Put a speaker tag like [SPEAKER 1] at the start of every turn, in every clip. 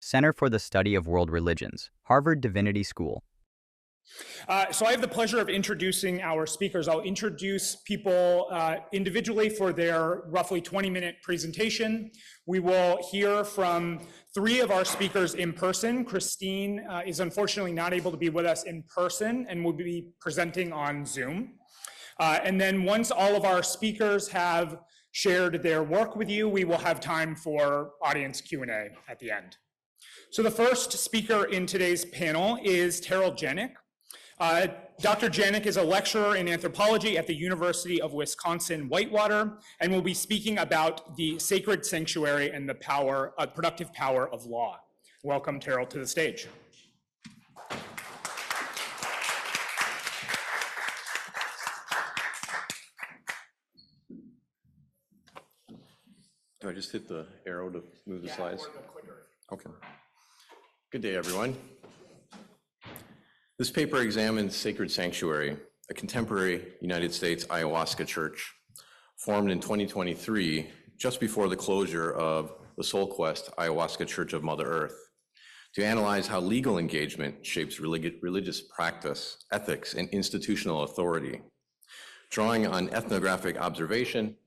[SPEAKER 1] Center for the Study of World Religions, Harvard Divinity School.
[SPEAKER 2] So I have the pleasure of introducing our speakers. I'll introduce people individually for their roughly 20-minute presentation. We will hear from 3 of our speakers in person. Christine is unfortunately not able to be with us in person and will be presenting on Zoom. And then once all of our speakers have shared their work with you, we will have time for audience Q&A at the end. So the first speaker in today's panel is Tarryl Janik. Dr. Janik is a lecturer in anthropology at the University of Wisconsin-Whitewater and will be speaking about the sacred sanctuary and the productive power of law. Welcome, Tarryl, to the stage.
[SPEAKER 3] Do I just hit the arrow to move the slides? Or the clicker. Okay. Good day, everyone. This paper examines Sacred Sanctuary, a contemporary United States Ayahuasca church formed in 2023, just before the closure of the Soul Quest Ayahuasca Church of Mother Earth, to analyze how legal engagement shapes religious practice, ethics, and institutional authority, drawing on ethnographic observation,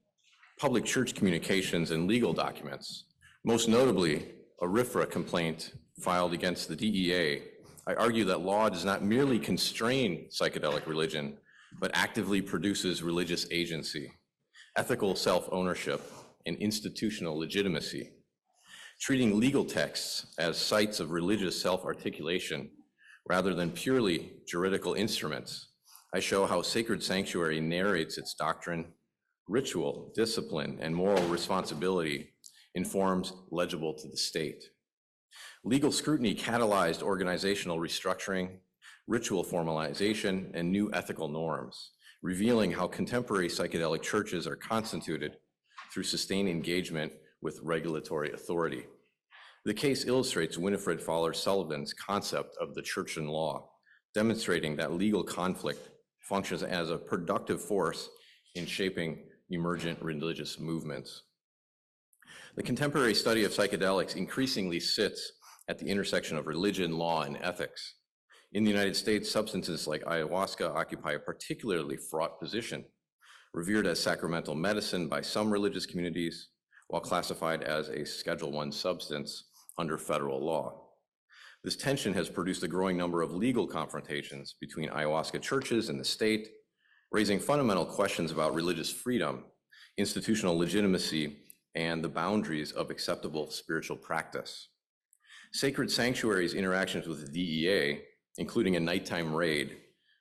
[SPEAKER 3] public church communications, and legal documents, most notably a RFRA complaint filed against the DEA. I argue that law does not merely constrain psychedelic religion, but actively produces religious agency, ethical self-ownership, and institutional legitimacy. Treating legal texts as sites of religious self-articulation rather than purely juridical instruments, I show how Sacred Sanctuary narrates its doctrine, ritual, discipline, and moral responsibility in forms legible to the state. Legal scrutiny catalyzed organizational restructuring, ritual formalization, and new ethical norms, revealing how contemporary psychedelic churches are constituted through sustained engagement with regulatory authority. The case illustrates Winifred Fowler-Sullivan's concept of the church and law, demonstrating that legal conflict functions as a productive force in shaping emergent religious movements. The contemporary study of psychedelics increasingly sits at the intersection of religion, law, and ethics. In the United States, substances like ayahuasca occupy a particularly fraught position, revered as sacramental medicine by some religious communities, while classified as a Schedule I substance under federal law. This tension has produced a growing number of legal confrontations between ayahuasca churches and the state, raising fundamental questions about religious freedom, institutional legitimacy, and the boundaries of acceptable spiritual practice. Sacred Sanctuary's interactions with the DEA, including a nighttime raid,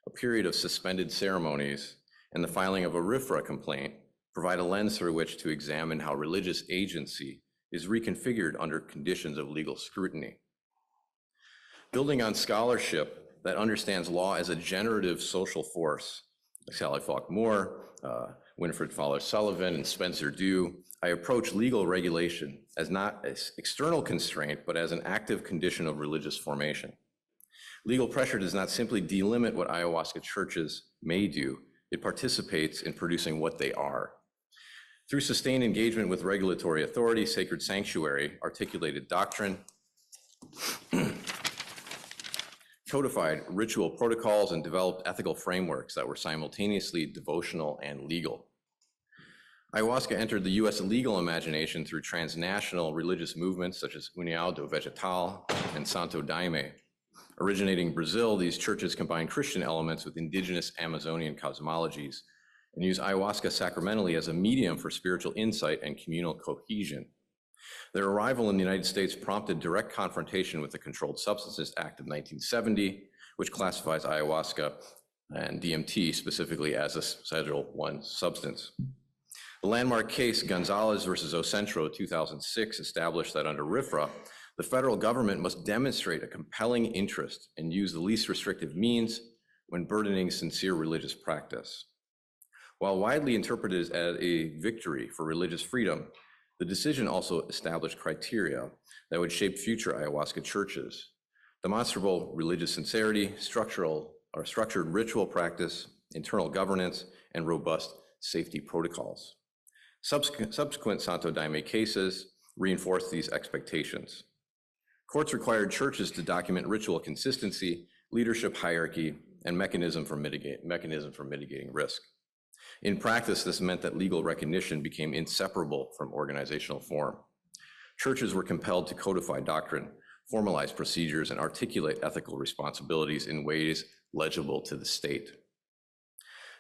[SPEAKER 3] a period of suspended ceremonies, and the filing of a RFRA complaint, provide a lens through which to examine how religious agency is reconfigured under conditions of legal scrutiny. Building on scholarship that understands law as a generative social force, like Sally Falk Moore, Winifred Fowler-Sullivan, and Spencer Dew, I approach legal regulation as not an external constraint, but as an active condition of religious formation. Legal pressure does not simply delimit what ayahuasca churches may do, it participates in producing what they are. Through sustained engagement with regulatory authority, Sacred Sanctuary articulated doctrine, codified ritual protocols, and developed ethical frameworks that were simultaneously devotional and legal. Ayahuasca entered the US legal imagination through transnational religious movements such as União do Vegetal and Santo Daime. Originating in Brazil, these churches combine Christian elements with indigenous Amazonian cosmologies and use ayahuasca sacramentally as a medium for spiritual insight and communal cohesion. Their arrival in the United States prompted direct confrontation with the Controlled Substances Act of 1970, which classifies ayahuasca and DMT specifically as a Schedule I substance. The landmark case Gonzalez versus Ocentro 2006 established that under RFRA, the federal government must demonstrate a compelling interest and use the least restrictive means when burdening sincere religious practice. While widely interpreted as a victory for religious freedom, the decision also established criteria that would shape future ayahuasca churches: demonstrable religious sincerity, structured ritual practice, internal governance, and robust safety protocols. Subsequent Santo Daime cases reinforced these expectations. Courts required churches to document ritual consistency, leadership hierarchy, and mechanism for mitigating risk. In practice, this meant that legal recognition became inseparable from organizational form. Churches were compelled to codify doctrine, formalize procedures, and articulate ethical responsibilities in ways legible to the state.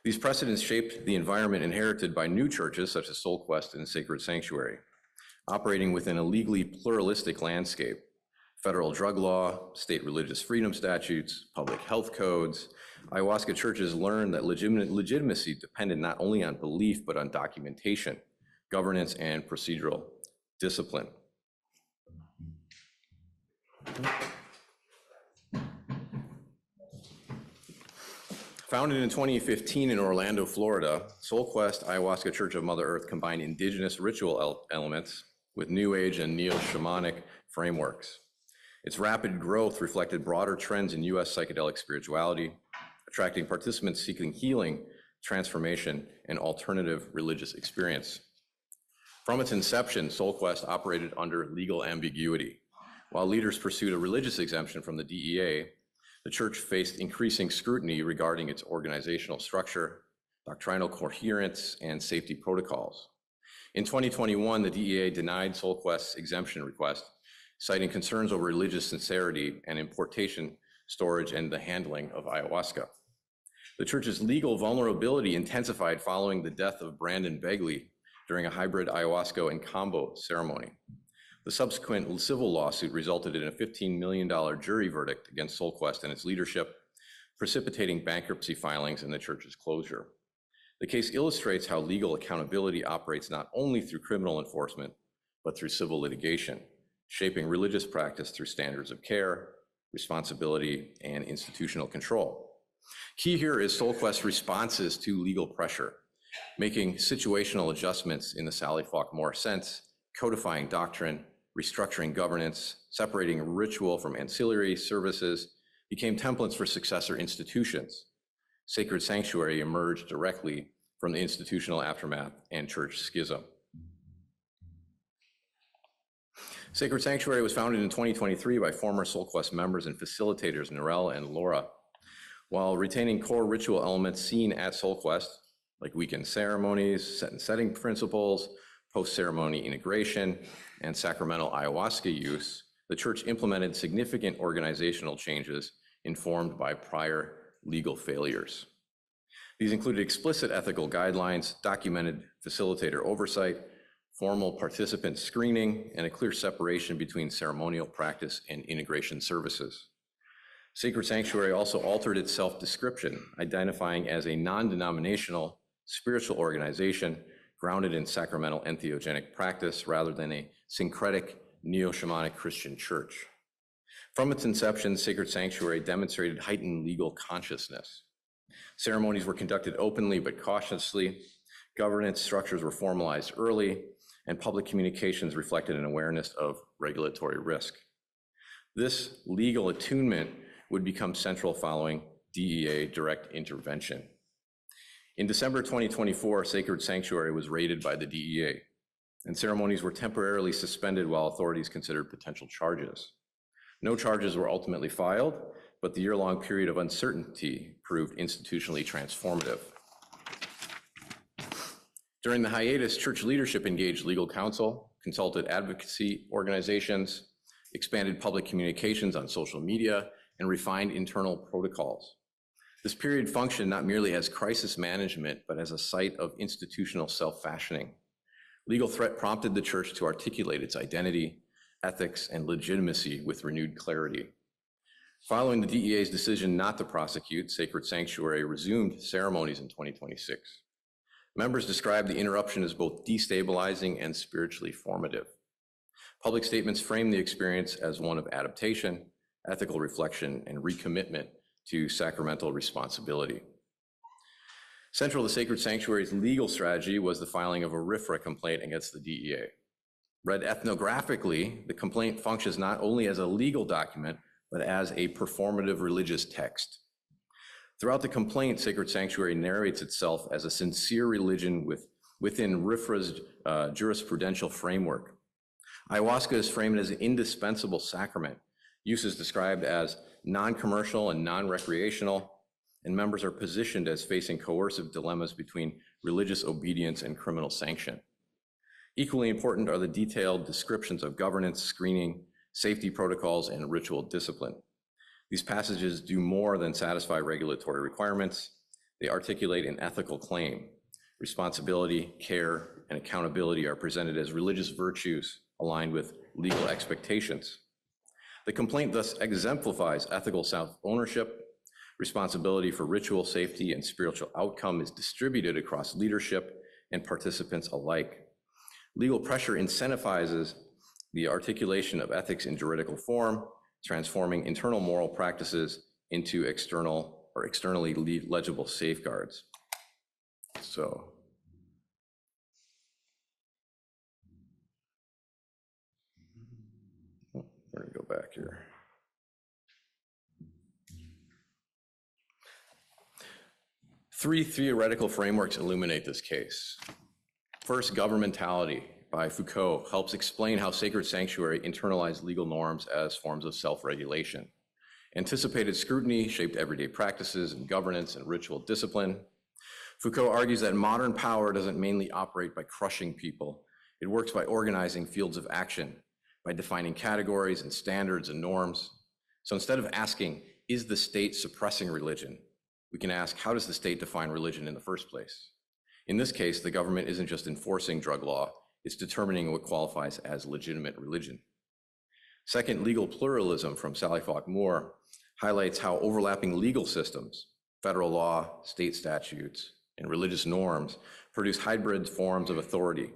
[SPEAKER 3] These precedents shaped the environment inherited by new churches such as Soul Quest and Sacred Sanctuary, operating within a legally pluralistic landscape. Federal drug law, state religious freedom statutes, public health codes. Ayahuasca churches learned that legitimacy depended not only on belief, but on documentation, governance, and procedural discipline. Founded in 2015 in Orlando, Florida, Soul Quest Ayahuasca Church of Mother Earth combined indigenous ritual elements with New Age and neo-shamanic frameworks. Its rapid growth reflected broader trends in U.S. psychedelic spirituality, attracting participants seeking healing, transformation, and alternative religious experience. From its inception, Soul Quest operated under legal ambiguity. While leaders pursued a religious exemption from the DEA, the church faced increasing scrutiny regarding its organizational structure, doctrinal coherence, and safety protocols. In 2021, the DEA denied Soul Quest's exemption request, citing concerns over religious sincerity and importation, storage, and the handling of ayahuasca. The church's legal vulnerability intensified following the death of Brandon Begley during a hybrid ayahuasca and combo ceremony. The subsequent civil lawsuit resulted in a $15 million jury verdict against Soul Quest and its leadership, precipitating bankruptcy filings and the church's closure. The case illustrates how legal accountability operates not only through criminal enforcement, but through civil litigation, shaping religious practice through standards of care, responsibility, and institutional control. Key here is Soul Quest's responses to legal pressure, making situational adjustments in the Sally Faulkner sense, codifying doctrine, restructuring governance, separating ritual from ancillary services, became templates for successor institutions. Sacred Sanctuary emerged directly from the institutional aftermath and church schism. Sacred Sanctuary was founded in 2023 by former Soul Quest members and facilitators Narelle and Laura. While retaining core ritual elements seen at Soul Quest, like weekend ceremonies, set and setting principles, post-ceremony integration, and sacramental ayahuasca use, the church implemented significant organizational changes informed by prior legal failures. These included explicit ethical guidelines, documented facilitator oversight, formal participant screening, and a clear separation between ceremonial practice and integration services. Sacred Sanctuary also altered its self-description, identifying as a non-denominational spiritual organization grounded in sacramental entheogenic practice rather than a syncretic neo-shamanic Christian church. From its inception, Sacred Sanctuary demonstrated heightened legal consciousness. Ceremonies were conducted openly but cautiously, governance structures were formalized early, and public communications reflected an awareness of regulatory risk. This legal attunement would become central following DEA direct intervention. In December 2024, Sacred Sanctuary was raided by the DEA, and ceremonies were temporarily suspended while authorities considered potential charges. No charges were ultimately filed, but the year-long period of uncertainty proved institutionally transformative. During the hiatus, church leadership engaged legal counsel, consulted advocacy organizations, expanded public communications on social media, and refined internal protocols. This period functioned not merely as crisis management, but as a site of institutional self-fashioning. Legal threat prompted the church to articulate its identity, ethics, and legitimacy with renewed clarity. Following the DEA's decision not to prosecute, Sacred Sanctuary resumed ceremonies in 2026. Members described the interruption as both destabilizing and spiritually formative. Public statements framed the experience as one of adaptation, ethical reflection, and recommitment to sacramental responsibility. Central to Sacred Sanctuary's legal strategy was the filing of a RFRA complaint against the DEA. Read ethnographically, the complaint functions not only as a legal document, but as a performative religious text. Throughout the complaint, Sacred Sanctuary narrates itself as a sincere religion within RFRA's jurisprudential framework, Ayahuasca is framed as an indispensable sacrament. Use is described as non-commercial and non-recreational, and members are positioned as facing coercive dilemmas between religious obedience and criminal sanction. Equally important are the detailed descriptions of governance, screening, safety protocols, and ritual discipline. These passages do more than satisfy regulatory requirements. They articulate an ethical claim. Responsibility, care, and accountability are presented as religious virtues aligned with legal expectations. The complaint thus exemplifies ethical self-ownership. Responsibility for ritual safety and spiritual outcome is distributed across leadership and participants alike. Legal pressure incentivizes the articulation of ethics in juridical form, transforming internal moral practices into external or externally legible safeguards. So, we're gonna go back here. Three theoretical frameworks illuminate this case. First, governmentality by Foucault helps explain how sacred sanctuary internalized legal norms as forms of self-regulation. Anticipated scrutiny shaped everyday practices and governance and ritual discipline. Foucault argues that modern power doesn't mainly operate by crushing people. It works by organizing fields of action, by defining categories and standards and norms. So instead of asking, is the state suppressing religion? We can ask, how does the state define religion in the first place? In this case, the government isn't just enforcing drug law, it's determining what qualifies as legitimate religion. Second, legal pluralism from Sally Falk Moore highlights how overlapping legal systems, federal law, state statutes, and religious norms produce hybrid forms of authority.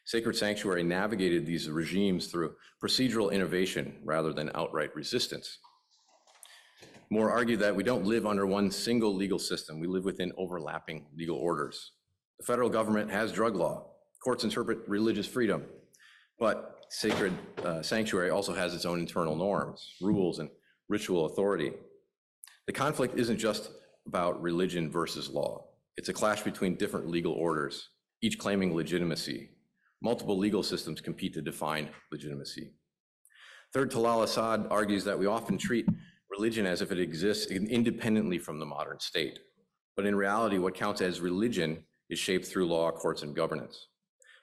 [SPEAKER 3] Sacred sanctuary navigated these regimes through procedural innovation rather than outright resistance. Moore argued that we don't live under one single legal system, we live within overlapping legal orders. The federal government has drug law, courts interpret religious freedom, but sacred sanctuary also has its own internal norms, rules, and ritual authority. The conflict isn't just about religion versus law. It's a clash between different legal orders, each claiming legitimacy. Multiple legal systems compete to define legitimacy. Third, Talal Asad argues that we often treat religion as if it exists independently from the modern state. But in reality, what counts as religion is shaped through law, courts, and governance.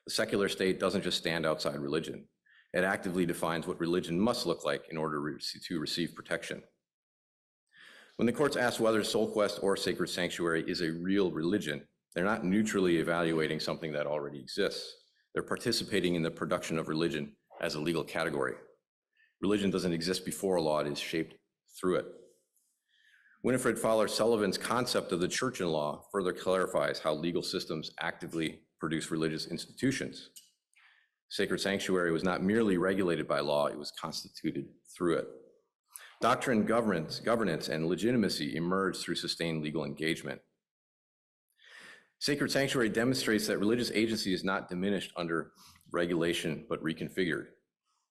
[SPEAKER 3] The secular state doesn't just stand outside religion. It actively defines what religion must look like in order to receive protection. When the courts ask whether Soul Quest or Sacred Sanctuary is a real religion, they're not neutrally evaluating something that already exists. They're participating in the production of religion as a legal category. Religion doesn't exist before a law, it is shaped through it. Winifred Fowler Sullivan's concept of the church in law further clarifies how legal systems actively produce religious institutions. Sacred sanctuary was not merely regulated by law, it was constituted through it. Doctrine, governance, and legitimacy emerged through sustained legal engagement. Sacred sanctuary demonstrates that religious agency is not diminished under regulation, but reconfigured.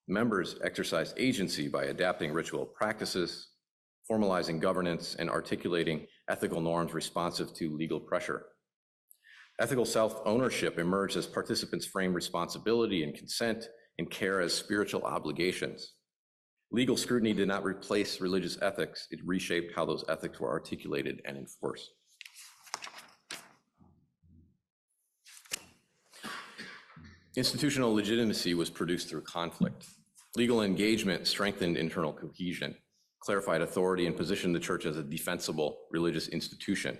[SPEAKER 3] Members exercise agency by adapting ritual practices, formalizing governance, and articulating ethical norms responsive to legal pressure. Ethical self-ownership emerged as participants frame responsibility and consent and care as spiritual obligations. Legal scrutiny did not replace religious ethics, it reshaped how those ethics were articulated and enforced. Institutional legitimacy was produced through conflict. Legal engagement strengthened internal cohesion, clarified authority, and positioned the church as a defensible religious institution.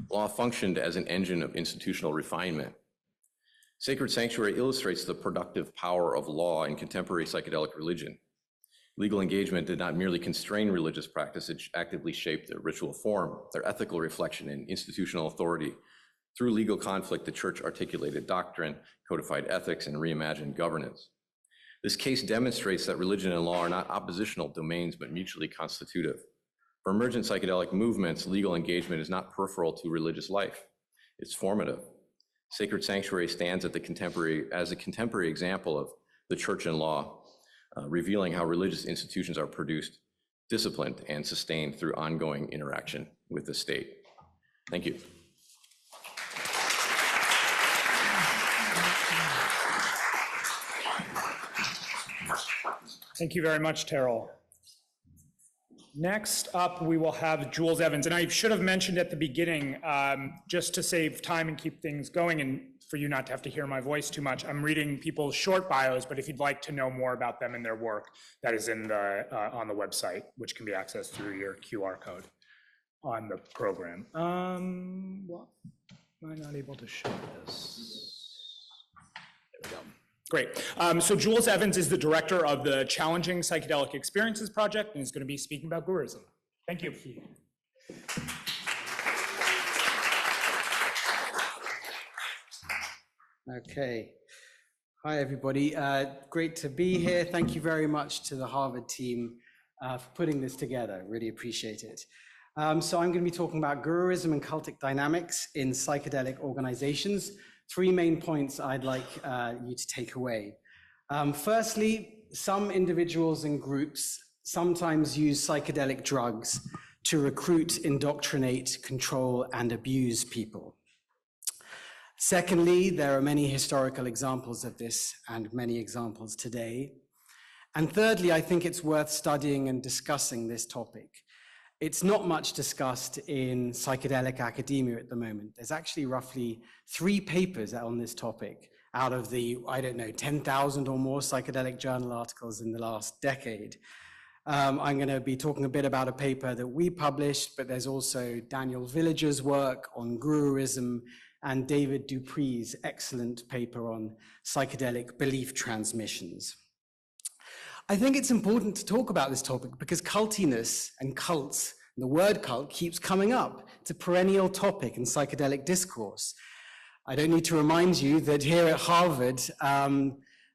[SPEAKER 3] Law functioned as an engine of institutional refinement. Sacred sanctuary illustrates the productive power of law in contemporary psychedelic religion. Legal engagement did not merely constrain religious practice, it actively shaped their ritual form, their ethical reflection, and institutional authority. Through legal conflict, the church articulated doctrine, codified ethics, and reimagined governance. This case demonstrates that religion and law are not oppositional domains, but mutually constitutive. For emergent psychedelic movements, legal engagement is not peripheral to religious life, it's formative. Sacred sanctuary stands as a contemporary example of the church and law, revealing how religious institutions are produced, disciplined, and sustained through ongoing interaction with the state. Thank you.
[SPEAKER 2] Thank you very much, Tarryl. Next up, we will have Jules Evans. And I should have mentioned at the beginning, just to save time and keep things going and for you not to have to hear my voice too much, I'm reading people's short bios, but if you'd like to know more about them and their work, that is in the on the website, which can be accessed through your QR code on the program. Well, am I not able to show this? There we go. Great. So Jules Evans is the director of the Challenging Psychedelic Experiences Project and is going to be speaking about Guruism. Thank you.
[SPEAKER 4] Okay. Hi, everybody. Great to be here. Thank you very much to the Harvard team for putting this together. Really appreciate it. So I'm going to be talking about Guruism and cultic dynamics in psychedelic organizations. Three main points I'd like you to take away. Firstly, some individuals and groups sometimes use psychedelic drugs to recruit, indoctrinate, control, and abuse people. Secondly, there are many historical examples of this and many examples today. And thirdly, I think it's worth studying and discussing this topic. It's not much discussed in psychedelic academia at the moment. There's actually roughly 3 papers on this topic out of the, 10,000 or more psychedelic journal articles in the last decade. I'm going to be talking a bit about a paper that we published, but there's also Daniel Villager's work on Guruism and David Dupree's excellent paper on psychedelic belief transmissions. I think it's important to talk about this topic because cultiness and cults, and the word cult keeps coming up. It's a perennial topic in psychedelic discourse. I don't need to remind you that here at Harvard,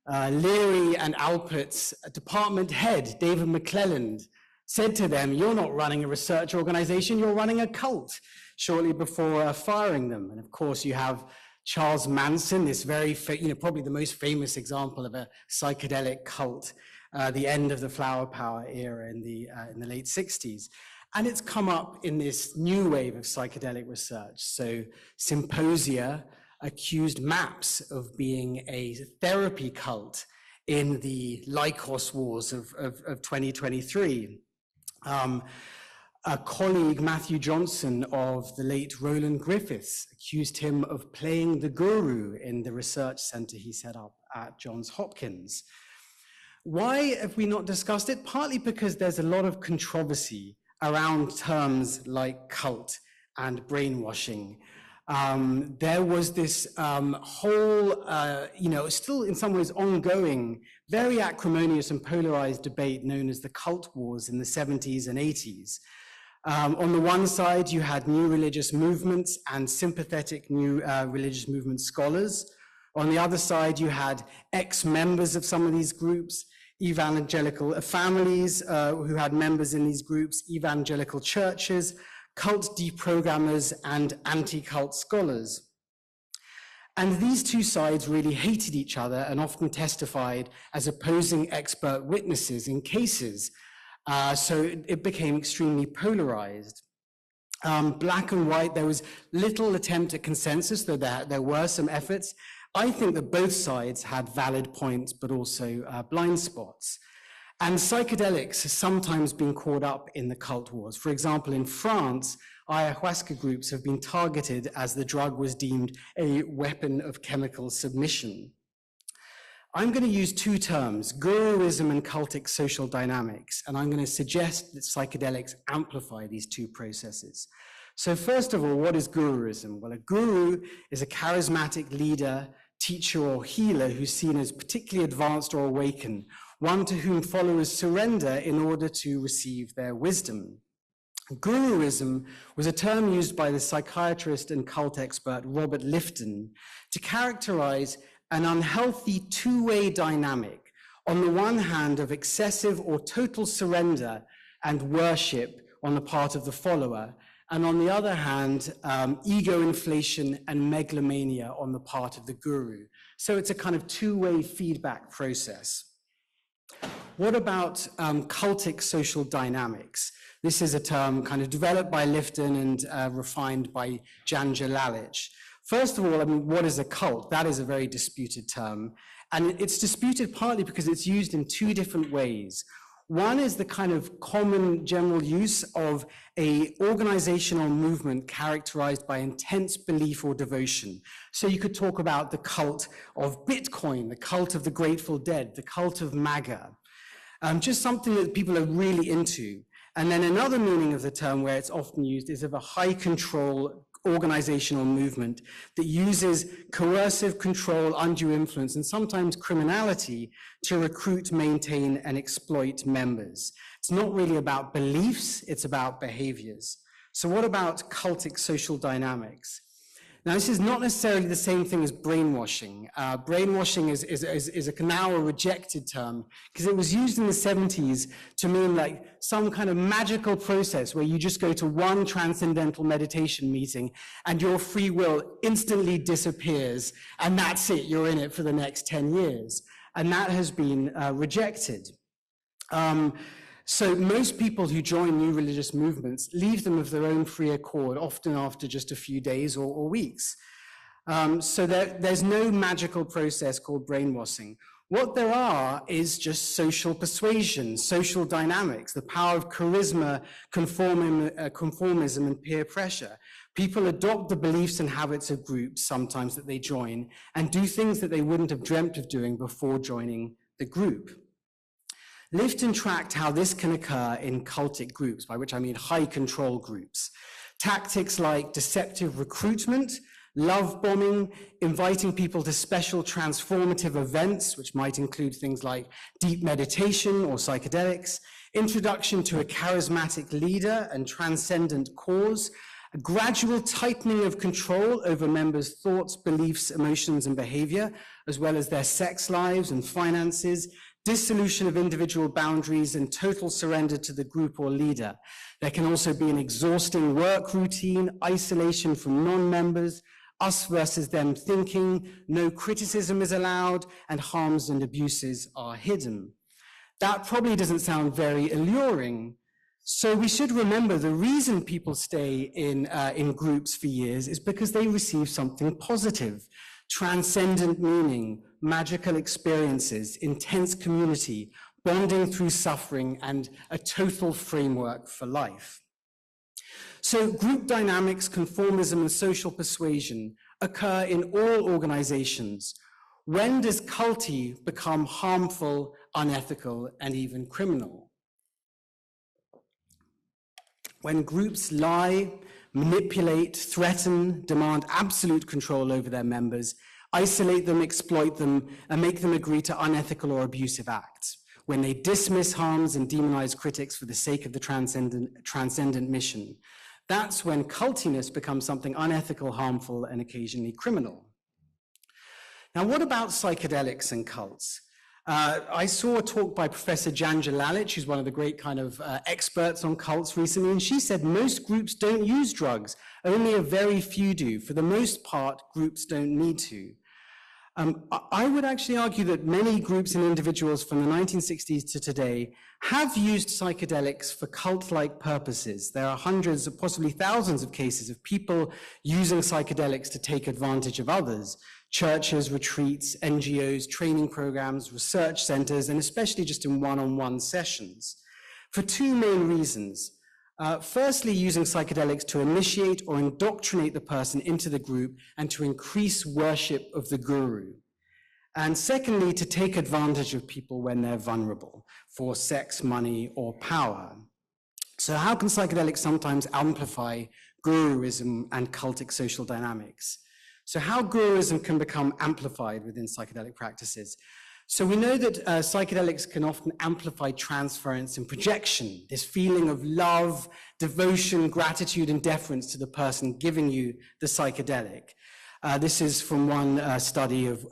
[SPEAKER 4] Leary and Alpert's department head, David McClelland, said to them, "You're not running a research organization, you're running a cult," shortly before firing them. And of course, you have Charles Manson, this very, probably the most famous example of a psychedelic cult, the end of the flower power era in the late 60s. And it's come up in this new wave of psychedelic research. So Symposia accused MAPS of being a therapy cult in the Lycos wars of 2023. A colleague, Matthew Johnson, of the late Roland Griffiths, accused him of playing the guru in the research center he set up at Johns Hopkins. Why have we not discussed it? Partly because there's a lot of controversy around terms like cult and brainwashing. There was this whole, still in some ways ongoing, very acrimonious and polarized debate known as the cult wars in the 70s and 80s. On the one side, you had new religious movements and sympathetic new religious movement scholars. On the other side, you had ex-members of some of these groups, evangelical families who had members in these groups, evangelical churches, cult deprogrammers, and anti-cult scholars. And these two sides really hated each other and often testified as opposing expert witnesses in cases. So it became extremely polarized. Black and white, there was little attempt at consensus, though there were some efforts. I think that both sides had valid points, but also blind spots. And psychedelics has sometimes been caught up in the cult wars. For example, in France, ayahuasca groups have been targeted as the drug was deemed a weapon of chemical submission. I'm going to use 2 terms, Guruism and cultic social dynamics, and I'm going to suggest that psychedelics amplify these 2 processes. So first of all, what is Guruism? Well, a guru is a charismatic leader, teacher, or healer who's seen as particularly advanced or awakened, one to whom followers surrender in order to receive their wisdom. Guruism was a term used by the psychiatrist and cult expert Robert Lifton to characterize an unhealthy 2-way dynamic, on the one hand of excessive or total surrender and worship on the part of the follower, and on the other hand, ego inflation and megalomania on the part of the guru. So it's a kind of 2-way feedback process. What about cultic social dynamics? This is a term kind of developed by Lifton and refined by Janja Lalich. First of all, what is a cult? That is a very disputed term. And it's disputed partly because it's used in two different ways. One is the kind of common general use of an organizational movement characterized by intense belief or devotion. So you could talk about the cult of Bitcoin, the cult of the Grateful Dead, the cult of MAGA, just something that people are really into. And then another meaning of the term where it's often used is of a high control organizational movement that uses coercive control, undue influence, and sometimes criminality to recruit, maintain, and exploit members. It's not really about beliefs, it's about behaviors. So what about cultic social dynamics? Now, this is not necessarily the same thing as brainwashing. Brainwashing is a now a rejected term because it was used in the 70s to mean like some kind of magical process where you just go to one transcendental meditation meeting and your free will instantly disappears, and that's it, you're in it for the next 10 years. And that has been rejected. So most people who join new religious movements leave them of their own free accord, often after just a few days or weeks. So there's no magical process called brainwashing. What there are is just social persuasion, social dynamics, the power of charisma, conformism, and peer pressure. People adopt the beliefs and habits of groups sometimes that they join and do things that they wouldn't have dreamt of doing before joining the group. Lifton tracked how this can occur in cultic groups, by which I mean high control groups. Tactics like deceptive recruitment, love bombing, inviting people to special transformative events, which might include things like deep meditation or psychedelics, introduction to a charismatic leader and transcendent cause, a gradual tightening of control over members' thoughts, beliefs, emotions, and behavior, as well as their sex lives and finances, dissolution of individual boundaries, and total surrender to the group or leader. There can also be an exhausting work routine, isolation from non-members, us versus them thinking, no criticism is allowed, and harms and abuses are hidden. That probably doesn't sound very alluring. So we should remember the reason people stay in groups for years is because they receive something positive, transcendent meaning, magical experiences, intense community, bonding through suffering, and a total framework for life. So group dynamics, conformism, and social persuasion occur in all organizations. When does culty become harmful, unethical, and even criminal? When groups lie, manipulate, threaten, demand absolute control over their members, isolate them, exploit them, and make them agree to unethical or abusive acts. When they dismiss harms and demonize critics for the sake of the transcendent mission. That's when cultiness becomes something unethical, harmful, and occasionally criminal. Now, what about psychedelics and cults? I saw a talk by Professor Janja Lalich, who's one of the great kind of experts on cults recently, and she said most groups don't use drugs, only a very few do. For the most part, groups don't need to. I would actually argue that many groups and individuals from the 1960s to today have used psychedelics for cult-like purposes. There are hundreds, possibly thousands of cases of people using psychedelics to take advantage of others. Churches, retreats, NGOs, training programs, research centers, and especially just in one-on-one sessions. For two main reasons. Firstly, using psychedelics to initiate or indoctrinate the person into the group and to increase worship of the guru. And secondly, to take advantage of people when they're vulnerable for sex, money, or power. So how can psychedelics sometimes amplify Guruism and cultic social dynamics? So how Guruism can become amplified within psychedelic practices? So we know that psychedelics can often amplify transference and projection, this feeling of love, devotion, gratitude, and deference to the person giving you the psychedelic. This is from one study of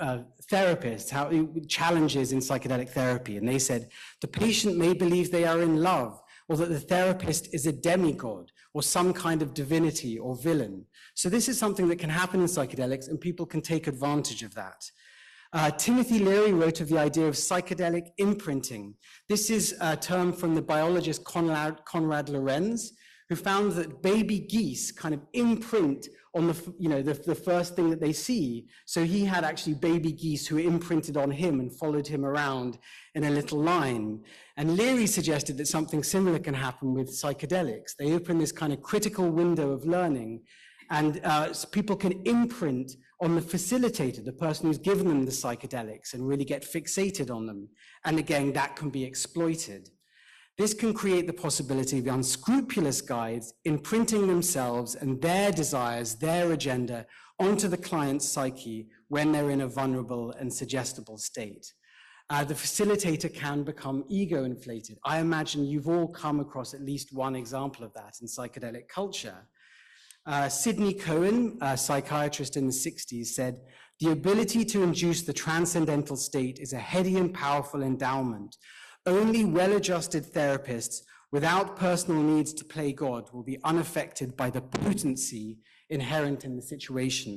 [SPEAKER 4] therapists, how challenges in psychedelic therapy. And they said, the patient may believe they are in love, or that the therapist is a demigod, or some kind of divinity or villain. So this is something that can happen in psychedelics, and people can take advantage of that. Timothy Leary wrote of the idea of psychedelic imprinting. This is a term from the biologist Konrad Lorenz, who found that baby geese kind of imprint on the first thing that they see. So he had actually baby geese who imprinted on him and followed him around in a little line. And Leary suggested that something similar can happen with psychedelics. They open this kind of critical window of learning, and so people can imprint on the facilitator, the person who's given them the psychedelics, and really get fixated on them. And again, that can be exploited. This can create the possibility of unscrupulous guides imprinting themselves and their desires, their agenda, onto the client's psyche when they're in a vulnerable and suggestible state. The facilitator can become ego-inflated. I imagine you've all come across at least one example of that in psychedelic culture. Sidney Cohen, a psychiatrist in the 60s, said, "The ability to induce the transcendental state is a heady and powerful endowment. Only well-adjusted therapists without personal needs to play God will be unaffected by the potency inherent in the situation."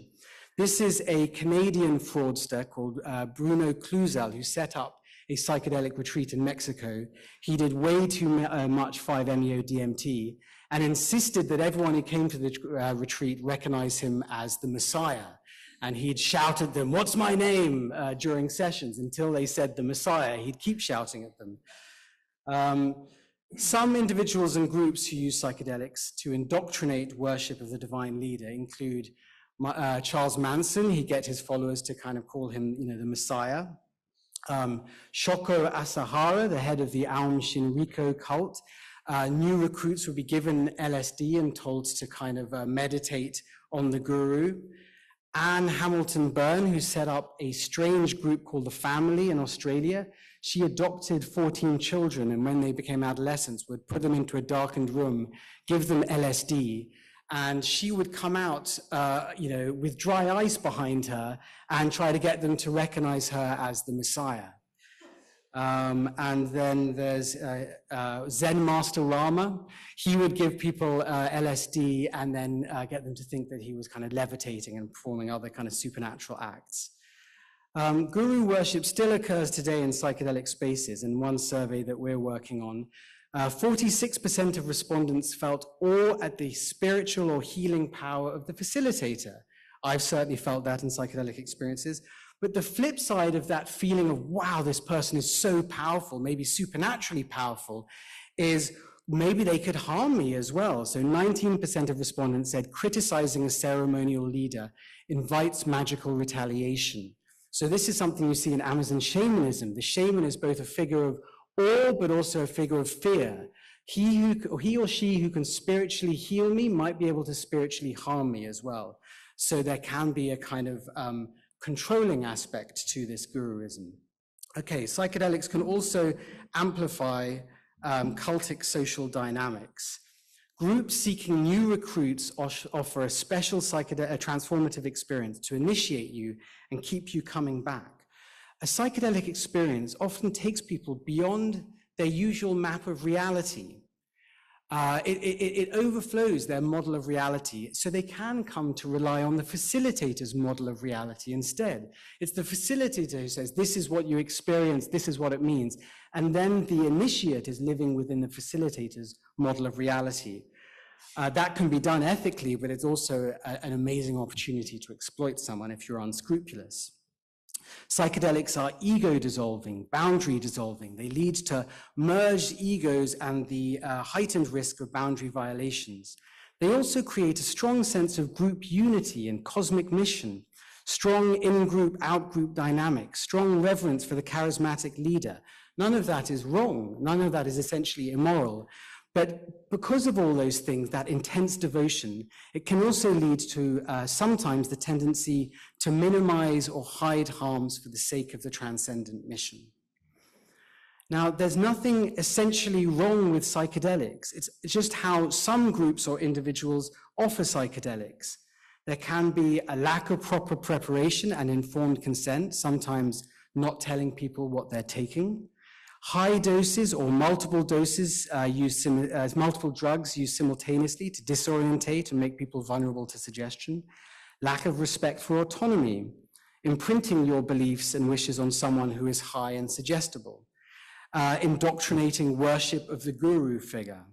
[SPEAKER 4] This is a Canadian fraudster called Bruno Cluzel, who set up a psychedelic retreat in Mexico. He did way too much 5-MeO-DMT and insisted that everyone who came to the retreat recognize him as the Messiah. And he'd shout at them, "What's my name?" During sessions until they said the Messiah. He'd keep shouting at them. Some individuals and groups who use psychedelics to indoctrinate worship of the divine leader include Charles Manson. He'd get his followers to kind of call him, the Messiah. Shoko Asahara, the head of the Aum Shinrikyo cult. New recruits would be given LSD and told to kind of meditate on the guru. Anne Hamilton Byrne, who set up a strange group called The Family in Australia. She adopted 14 children, and when they became adolescents, would put them into a darkened room, give them LSD, and she would come out, with dry ice behind her and try to get them to recognize her as the Messiah. And then there's Zen Master Rama. He would give people LSD and then get them to think that he was kind of levitating and performing other kind of supernatural acts. Guru worship still occurs today in psychedelic spaces. In one survey that we're working on, 46% of respondents felt awe at the spiritual or healing power of the facilitator. I've certainly felt that in psychedelic experiences. But the flip side of that feeling of, wow, this person is so powerful, maybe supernaturally powerful, is maybe they could harm me as well. So 19% of respondents said criticizing a ceremonial leader invites magical retaliation. So this is something you see in Amazon shamanism. The shaman is both a figure of awe, but also a figure of fear. He or she who can spiritually heal me might be able to spiritually harm me as well. So there can be a kind of controlling aspect to this guruism. Okay, psychedelics can also amplify cultic social dynamics. Groups seeking new recruits offer a special transformative experience to initiate you and keep you coming back. A psychedelic experience often takes people beyond their usual map of reality. It overflows their model of reality, so they can come to rely on the facilitator's model of reality instead. It's the facilitator who says, this is what you experience, this is what it means, and then the initiate is living within the facilitator's model of reality. That can be done ethically, but it's also an amazing opportunity to exploit someone if you're unscrupulous. Psychedelics are ego-dissolving, boundary-dissolving. They lead to merged egos and the heightened risk of boundary violations. They also create a strong sense of group unity and cosmic mission, strong in-group, out-group dynamics, strong reverence for the charismatic leader. None of that is wrong. None of that is essentially immoral. But because of all those things, that intense devotion, it can also lead to sometimes the tendency to minimize or hide harms for the sake of the transcendent mission. Now, there's nothing essentially wrong with psychedelics. It's just how some groups or individuals offer psychedelics. There can be a lack of proper preparation and informed consent, sometimes not telling people what they're taking. High doses or multiple doses multiple drugs used simultaneously to disorientate and make people vulnerable to suggestion. Lack of respect for autonomy, imprinting your beliefs and wishes on someone who is high and suggestible. Indoctrinating worship of the guru figure.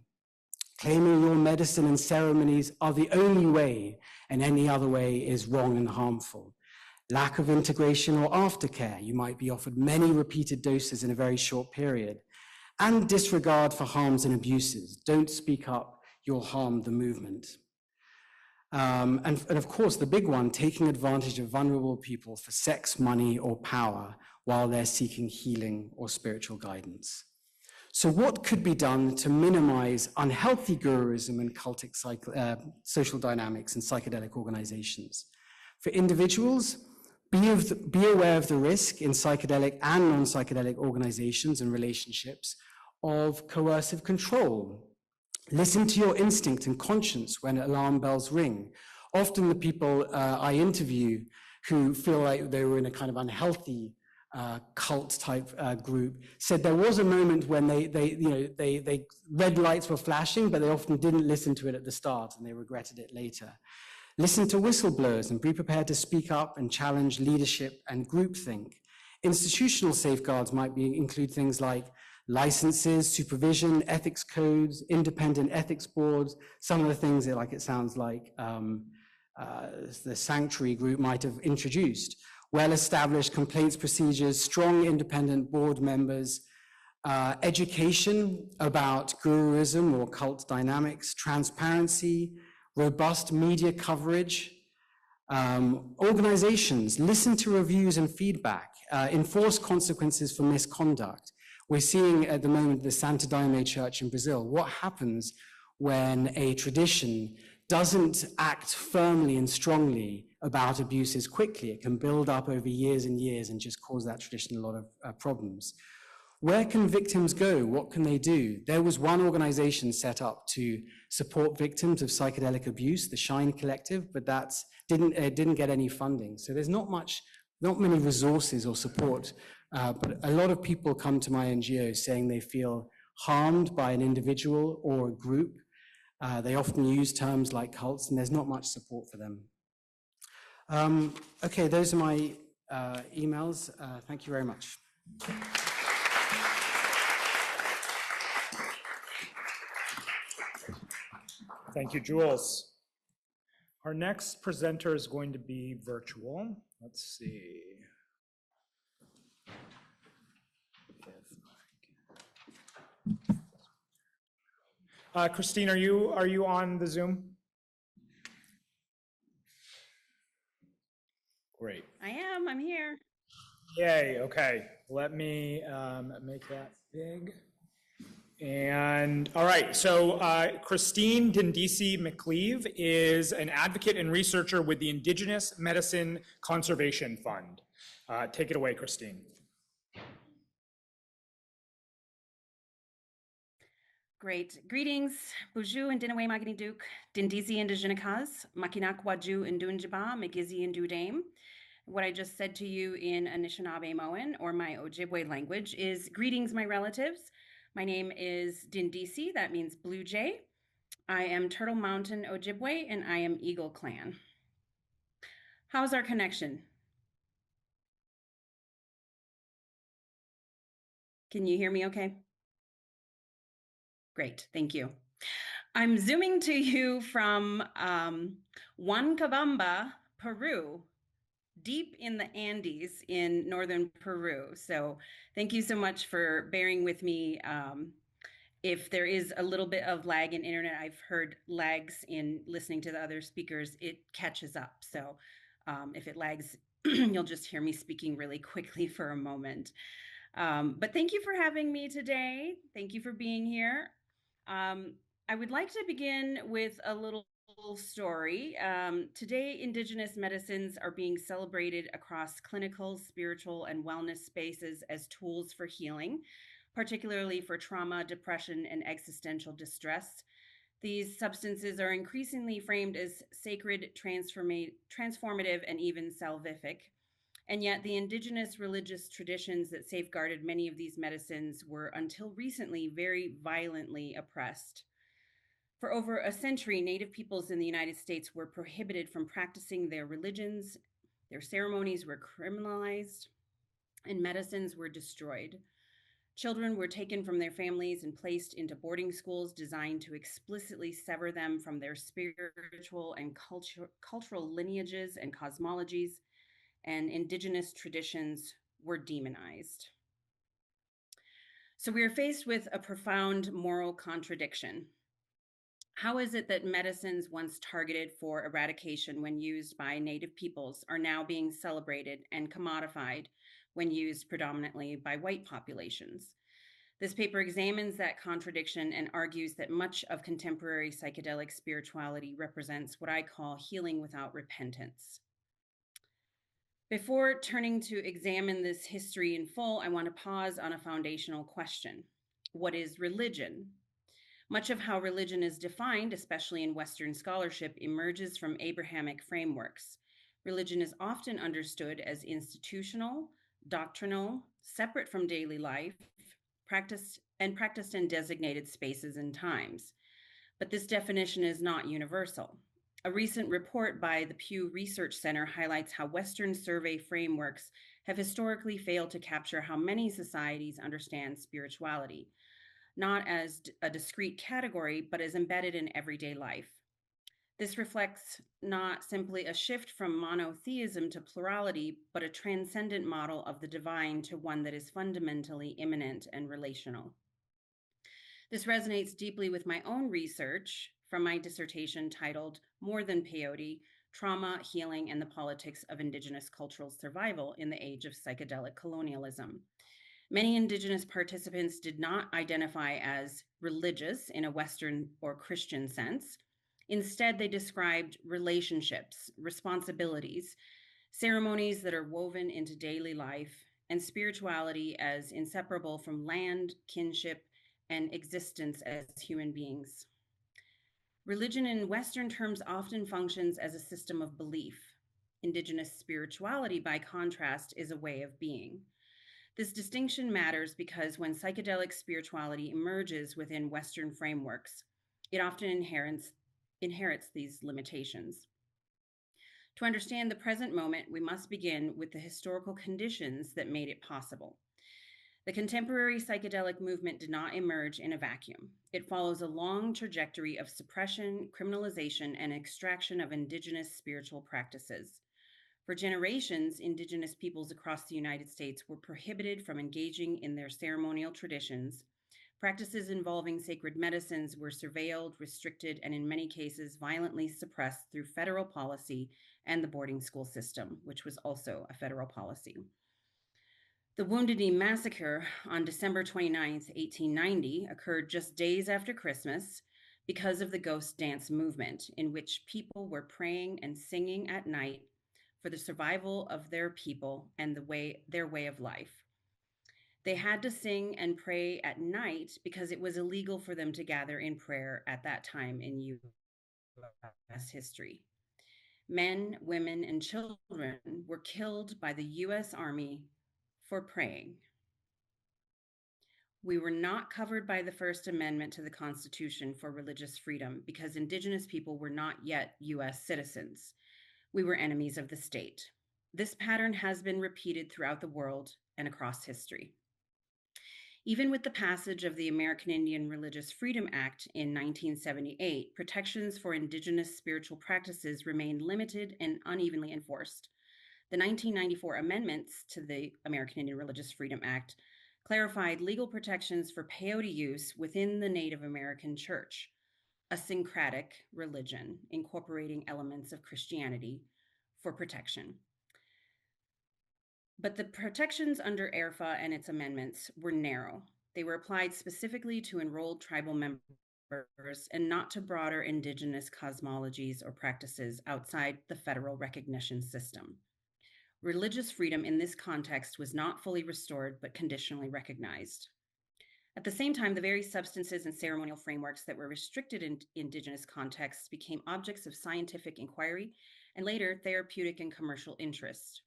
[SPEAKER 4] Claiming your medicine and ceremonies are the only way, and any other way is wrong and harmful. Lack of integration or aftercare. You might be offered many repeated doses in a very short period. And disregard for harms and abuses. Don't speak up, you'll harm the movement. And of course, the big one, taking advantage of vulnerable people for sex, money, or power while they're seeking healing or spiritual guidance. So what could be done to minimize unhealthy Guruism and cultic social dynamics in psychedelic organizations? For individuals, be aware of the risk in psychedelic and non-psychedelic organizations and relationships of coercive control. Listen to your instinct and conscience when alarm bells ring. Often the people I interview who feel like they were in a kind of unhealthy cult type group said there was a moment when they red lights were flashing, but they often didn't listen to it at the start and they regretted it later. Listen to whistleblowers and be prepared to speak up and challenge leadership and groupthink. Institutional safeguards might include things like licenses, supervision, ethics codes, independent ethics boards, some of the things that it sounds like the Sanctuary group might have introduced. Well-established complaints procedures, strong independent board members, education about Guruism or cult dynamics, transparency, robust media coverage, organizations, listen to reviews and feedback, enforce consequences for misconduct. We're seeing at the moment the Santo Daime Church in Brazil. What happens when a tradition doesn't act firmly and strongly about abuses quickly? It can build up over years and years and just cause that tradition a lot of problems. Where can victims go? What can they do? There was one organization set up to support victims of psychedelic abuse, the Shine Collective, but that didn't get any funding. So there's not many resources or support, but a lot of people come to my NGO saying they feel harmed by an individual or a group. They often use terms like cults, and there's not much support for them. Okay, those are my emails. Thank you very much.
[SPEAKER 2] Thank you, Jules. Our next presenter is going to be virtual. Let's see. Christine, are you on the Zoom? Great.
[SPEAKER 5] I am. I'm here.
[SPEAKER 2] Yay. Okay. Let me make that big. And all right, so Christine Diindiisi-McCleave is an advocate and researcher with the Indigenous Medicine Conservation Fund. Take it away, Christine.
[SPEAKER 5] Great. Greetings. Bonjour and Dinaway Magani Duke, Diindiisi Indigenicas, Makinak Waju and Dunjiba, Megizi and Dudame. What I just said to you in Anishinaabe-Moan, or my Ojibwe language, is greetings, my relatives. My name is Diindiisi, that means blue jay. I am Turtle Mountain Ojibwe, and I am Eagle Clan. How's our connection? Can you hear me okay? Great, thank you. I'm zooming to you from Huancabamba, Peru, deep in the Andes in northern Peru. So thank you so much for bearing with me. If there is a little bit of lag in internet, I've heard lags in listening to the other speakers, it catches up. So if it lags, you'll just hear me speaking really quickly for a moment. But thank you for having me today. Thank you for being here. I would like to begin with a little story. Today, Indigenous medicines are being celebrated across clinical, spiritual, and wellness spaces as tools for healing, particularly for trauma, depression, and existential distress. These substances are increasingly framed as sacred, transformative, and even salvific. And yet the indigenous religious traditions that safeguarded many of these medicines were until recently very violently oppressed. For over a century, Native peoples in the United States were prohibited from practicing their religions, their ceremonies were criminalized, and medicines were destroyed. Children were taken from their families and placed into boarding schools designed to explicitly sever them from their spiritual and cultural lineages and cosmologies, and indigenous traditions were demonized. So we are faced with a profound moral contradiction. How is it that medicines once targeted for eradication when used by Native peoples are now being celebrated and commodified when used predominantly by white populations? This paper examines that contradiction and argues that much of contemporary psychedelic spirituality represents what I call healing without repentance. Before turning to examine this history in full, I want to pause on a foundational question. What is religion? Much of how religion is defined, especially in Western scholarship, emerges from Abrahamic frameworks. Religion is often understood as institutional, doctrinal, separate from daily life, practiced in designated spaces and times. But this definition is not universal. A recent report by the Pew Research Center highlights how Western survey frameworks have historically failed to capture how many societies understand spirituality, not as a discrete category, but as embedded in everyday life. This reflects not simply a shift from monotheism to plurality, but a transcendent model of the divine to one that is fundamentally immanent and relational. This resonates deeply with my own research from my dissertation titled More Than Peyote: Trauma, Healing, and the Politics of Indigenous Cultural Survival in the Age of Psychedelic Colonialism. Many Indigenous participants did not identify as religious in a Western or Christian sense. Instead, they described relationships, responsibilities, ceremonies that are woven into daily life, and spirituality as inseparable from land, kinship, and existence as human beings. Religion in Western terms often functions as a system of belief. Indigenous spirituality, by contrast, is a way of being. This distinction matters because when psychedelic spirituality emerges within Western frameworks, it often inherits these limitations. To understand the present moment, we must begin with the historical conditions that made it possible. The contemporary psychedelic movement did not emerge in a vacuum. It follows a long trajectory of suppression, criminalization, and extraction of indigenous spiritual practices. For generations, Indigenous peoples across the United States were prohibited from engaging in their ceremonial traditions. Practices involving sacred medicines were surveilled, restricted, and in many cases violently suppressed through federal policy and the boarding school system, which was also a federal policy. The Wounded Knee Massacre on December 29, 1890, occurred just days after Christmas because of the ghost dance movement, in which people were praying and singing at night for the survival of their people and their way of life. They had to sing and pray at night because it was illegal for them to gather in prayer at that time in U.S. history. Men, women, and children were killed by the U.S. Army for praying. We were not covered by the First Amendment to the Constitution for religious freedom because Indigenous people were not yet U.S. citizens. We were enemies of the state. This pattern has been repeated throughout the world and across history. Even with the passage of the American Indian Religious Freedom Act in 1978, protections for Indigenous spiritual practices remained limited and unevenly enforced. The 1994 amendments to the American Indian Religious Freedom Act clarified legal protections for peyote use within the Native American Church, a syncretic religion incorporating elements of Christianity, for protection. But the protections under AIRFA and its amendments were narrow. They were applied specifically to enrolled tribal members and not to broader Indigenous cosmologies or practices outside the federal recognition system. Religious freedom in this context was not fully restored, but conditionally recognized. At the same time, the very substances and ceremonial frameworks that were restricted in Indigenous contexts became objects of scientific inquiry and later therapeutic and commercial interest.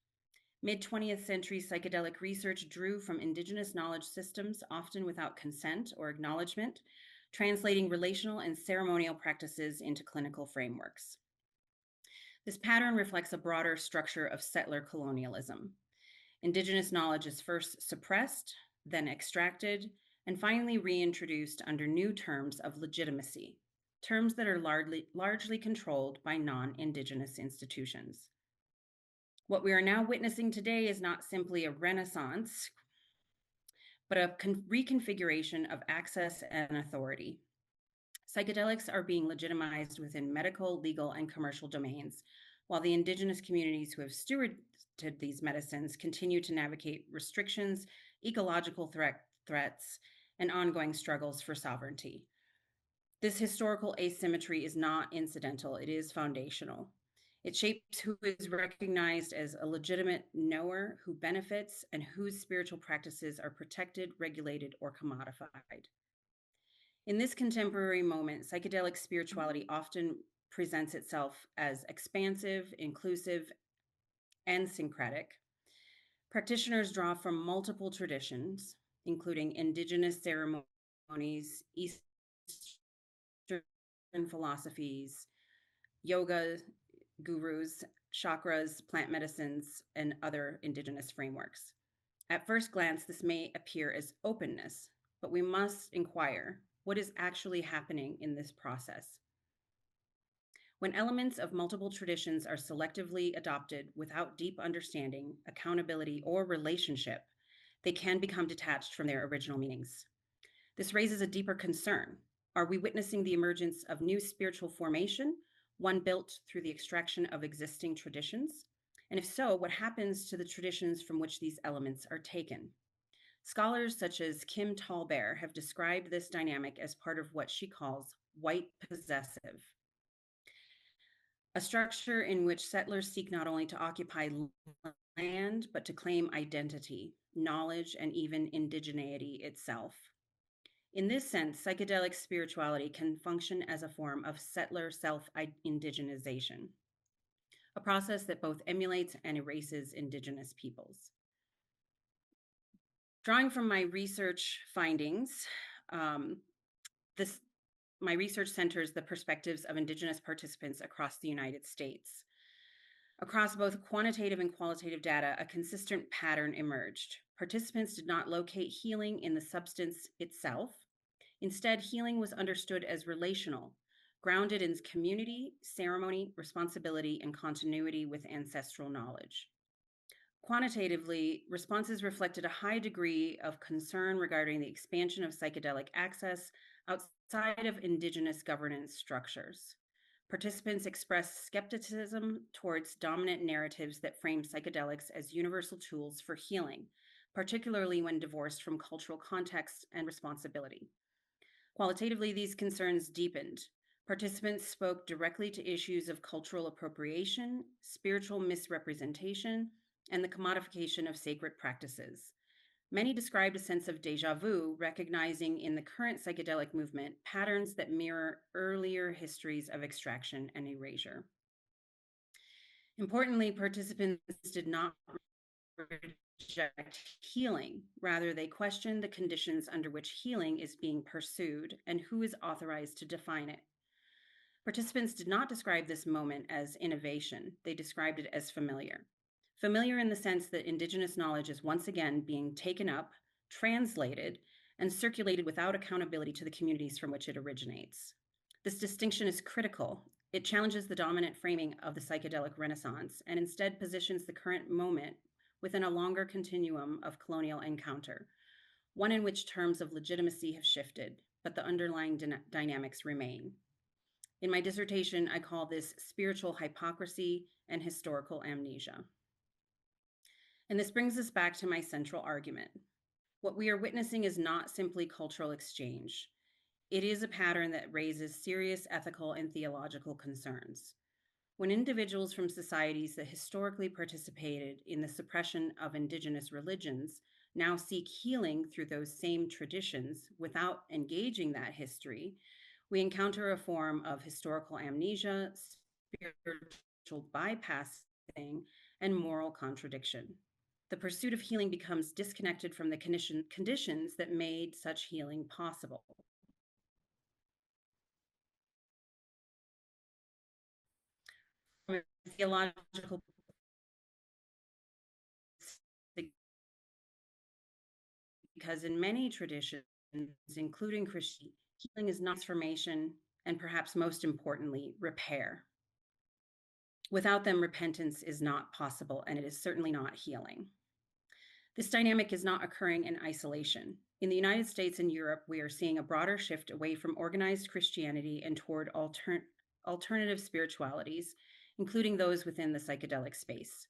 [SPEAKER 5] Mid-20th century psychedelic research drew from Indigenous knowledge systems, often without consent or acknowledgement, translating relational and ceremonial practices into clinical frameworks. This pattern reflects a broader structure of settler colonialism. Indigenous knowledge is first suppressed, then extracted, and finally reintroduced under new terms of legitimacy, terms that are largely controlled by non-Indigenous institutions. What we are now witnessing today is not simply a renaissance, but a reconfiguration of access and authority. Psychedelics are being legitimized within medical, legal, and commercial domains, while the Indigenous communities who have stewarded these medicines continue to navigate restrictions, ecological threats, and ongoing struggles for sovereignty. This historical asymmetry is not incidental, it is foundational. It shapes who is recognized as a legitimate knower, who benefits, and whose spiritual practices are protected, regulated, or commodified. In this contemporary moment, psychedelic spirituality often presents itself as expansive, inclusive, and syncretic. Practitioners draw from multiple traditions, including Indigenous ceremonies, Eastern philosophies, yoga, gurus, chakras, plant medicines, and other Indigenous frameworks. At first glance, this may appear as openness, but we must inquire what is actually happening in this process. When elements of multiple traditions are selectively adopted without deep understanding, accountability, or relationship, they can become detached from their original meanings. This raises a deeper concern. Are we witnessing the emergence of new spiritual formation, one built through the extraction of existing traditions? And if so, what happens to the traditions from which these elements are taken? Scholars such as Kim Tallbear have described this dynamic as part of what she calls white possessive, a structure in which settlers seek not only to occupy land, but to claim identity, knowledge, and even indigeneity itself. In this sense, psychedelic spirituality can function as a form of settler self-indigenization, a process that both emulates and erases Indigenous peoples. Drawing from my research findings, my research centers the perspectives of Indigenous participants across the United States. Across both quantitative and qualitative data, a consistent pattern emerged. Participants did not locate healing in the substance itself. Instead, healing was understood as relational, grounded in community, ceremony, responsibility, and continuity with ancestral knowledge. Quantitatively, responses reflected a high degree of concern regarding the expansion of psychedelic access outside of Indigenous governance structures. Participants expressed skepticism towards dominant narratives that frame psychedelics as universal tools for healing, particularly when divorced from cultural context and responsibility. Qualitatively, these concerns deepened. Participants spoke directly to issues of cultural appropriation, spiritual misrepresentation, and the commodification of sacred practices. Many described a sense of déjà vu, recognizing in the current psychedelic movement patterns that mirror earlier histories of extraction and erasure. Importantly, participants did not reject healing. Rather, they questioned the conditions under which healing is being pursued and who is authorized to define it. Participants did not describe this moment as innovation. They described it as familiar. Familiar in the sense that Indigenous knowledge is once again being taken up, translated, and circulated without accountability to the communities from which it originates. This distinction is critical. It challenges the dominant framing of the psychedelic renaissance and instead positions the current moment within a longer continuum of colonial encounter, one in which terms of legitimacy have shifted, but the underlying dynamics remain. In my dissertation, I call this spiritual hypocrisy and historical amnesia. And this brings us back to my central argument. What we are witnessing is not simply cultural exchange. It is a pattern that raises serious ethical and theological concerns. When individuals from societies that historically participated in the suppression of Indigenous religions now seek healing through those same traditions without engaging that history, we encounter a form of historical amnesia, spiritual bypassing, and moral contradiction. The pursuit of healing becomes disconnected from the conditions that made such healing possible. From a theological because in many traditions, including Christian, healing is transformation and perhaps most importantly, repair. Without them, repentance is not possible, and it is certainly not healing. This dynamic is not occurring in isolation. In the United States and Europe, we are seeing a broader shift away from organized Christianity and toward alternative spiritualities, including those within the psychedelic space.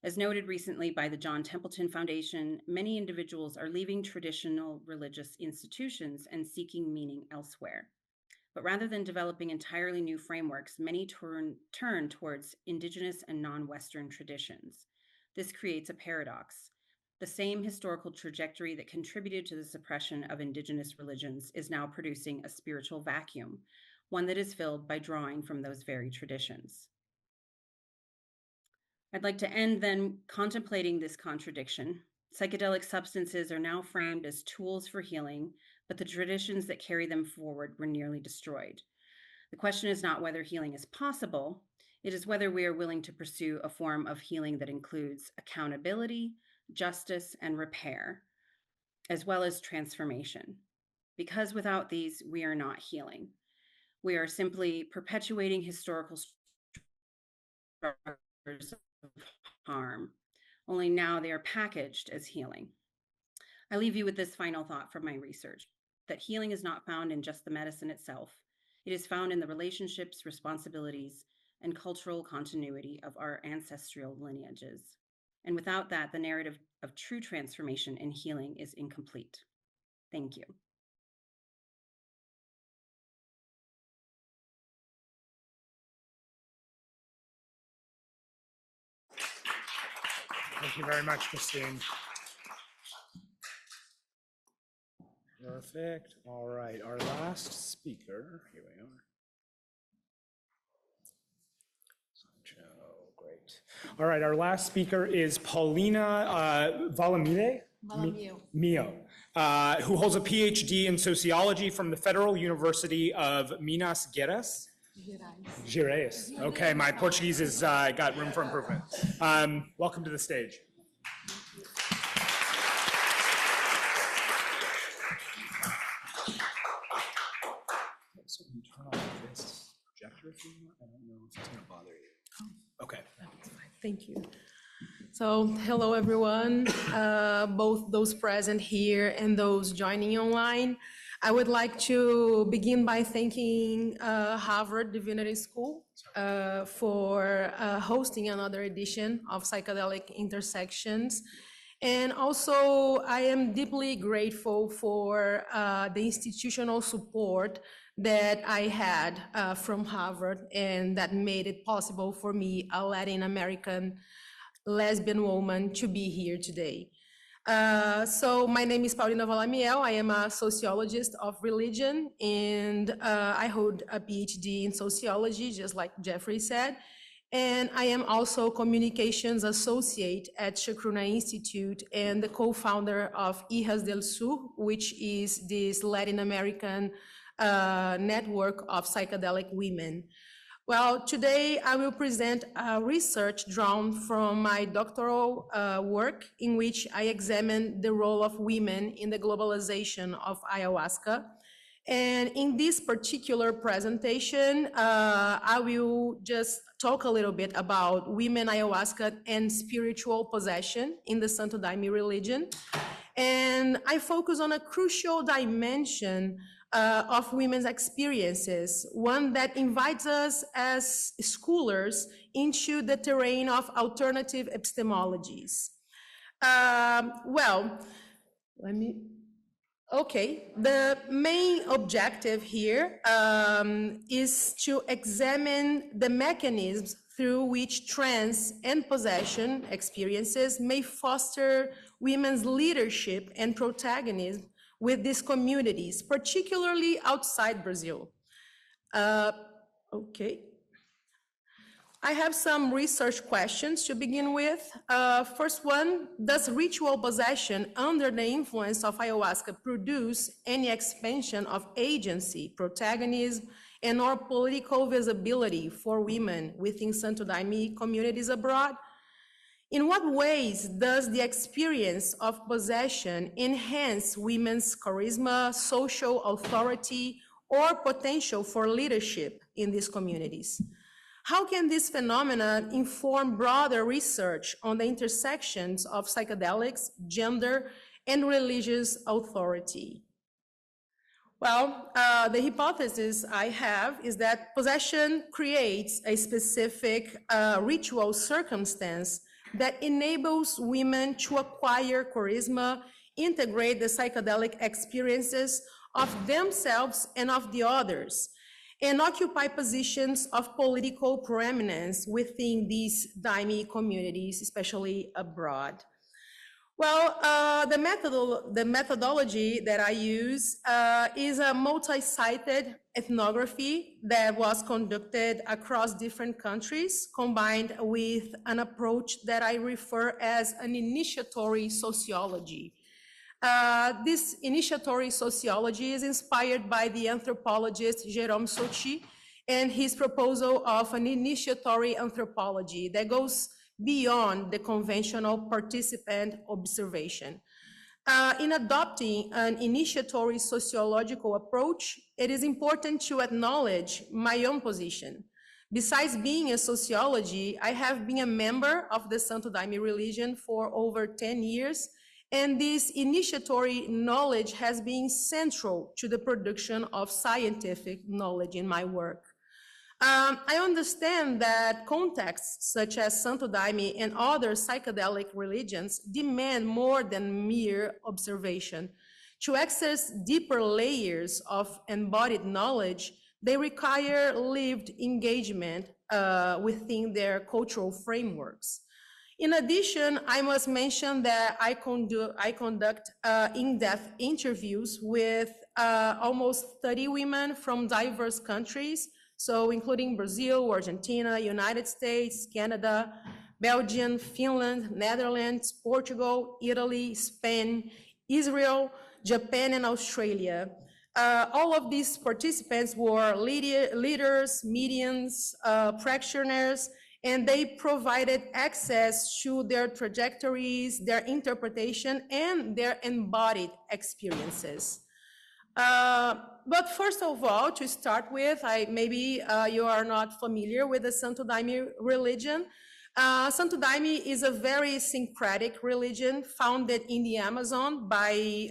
[SPEAKER 5] As noted recently by the John Templeton Foundation, many individuals are leaving traditional religious institutions and seeking meaning elsewhere. But rather than developing entirely new frameworks, many turn towards Indigenous and non-Western traditions. This creates a paradox. The same historical trajectory that contributed to the suppression of Indigenous religions is now producing a spiritual vacuum, one that is filled by drawing from those very traditions. I'd like to end then contemplating this contradiction. Psychedelic substances are now framed as tools for healing, but the traditions that carry them forward were nearly destroyed. The question is not whether healing is possible, it is whether we are willing to pursue a form of healing that includes accountability, justice, and repair, as well as transformation. Because without these, we are not healing. We are simply perpetuating historical structures of harm, only now they are packaged as healing. I leave you with this final thought from my research, that healing is not found in just the medicine itself. It is found in the relationships, responsibilities, and cultural continuity of our ancestral lineages. And without that, the narrative of true transformation and healing is incomplete. Thank you.
[SPEAKER 2] Thank you very much, Christine. Perfect. All right, our last speaker, here we are. Great. All right, our last speaker is Paulina Mio, who holds a PhD in sociology from the Federal University of Minas Gerais. Gerais. Okay, my Portuguese has got room for improvement. Welcome to the stage. So you turn on this projector if you want. I don't know if it's going to bother you. Okay.
[SPEAKER 6] Thank you. So, hello everyone, both those present here and those joining online. I would like to begin by thanking Harvard Divinity School for hosting another edition of Psychedelic Intersections. And also, I am deeply grateful for the institutional support that I had from Harvard, and that made it possible for me, a Latin American lesbian woman, to be here today. So my name is Paulina Valamiel. I am a sociologist of religion, and I hold a PhD in sociology, just like Jeffrey said. And I am also communications associate at Chacruna Institute and the co-founder of Hijas del Sur, which is this Latin American network of psychedelic women. Well, today I will present research drawn from my doctoral work, in which I examine the role of women in the globalization of ayahuasca. And in this particular presentation, I will just talk a little bit about women ayahuasca and spiritual possession in the Santo Daime religion. And I focus on a crucial dimension of women's experiences, one that invites us as scholars into the terrain of alternative epistemologies. The main objective here is to examine the mechanisms through which trance and possession experiences may foster women's leadership and protagonism with these communities, particularly outside Brazil. I have some research questions to begin with. First one, does ritual possession under the influence of ayahuasca produce any expansion of agency, protagonism, and or political visibility for women within Santo Daime communities abroad? In what ways does the experience of possession enhance women's charisma, social authority, or potential for leadership in these communities? How can this phenomenon inform broader research on the intersections of psychedelics, gender, and religious authority? Well, the hypothesis I have is that possession creates a specific ritual circumstance that enables women to acquire charisma, integrate the psychedelic experiences of themselves and of the others, and occupy positions of political preeminence within these daime communities, especially abroad. Well, the methodology that I use is a multi-sited ethnography that was conducted across different countries, combined with an approach that I refer as an initiatory sociology. This initiatory sociology is inspired by the anthropologist Jérôme Sauty and his proposal of an initiatory anthropology that goes beyond the conventional participant observation. In adopting an initiatory sociological approach, it is important to acknowledge my own position. Besides being a sociology, I have been a member of the Santo Daime religion for over 10 years, and this initiatory knowledge has been central to the production of scientific knowledge in my work. I understand that contexts such as Santo Daime and other psychedelic religions demand more than mere observation. To access deeper layers of embodied knowledge, they require lived engagement within their cultural frameworks. In addition, I must mention that I conduct in-depth interviews with almost 30 women from diverse countries, so including Brazil, Argentina, United States, Canada, Belgium, Finland, Netherlands, Portugal, Italy, Spain, Israel, Japan, and Australia. All of these participants were leaders, mediums, practitioners, and they provided access to their trajectories, their interpretation, and their embodied experiences. But first of all, to start with, maybe you are not familiar with the Santo Daime religion. Santo Daime is a very syncretic religion founded in the Amazon by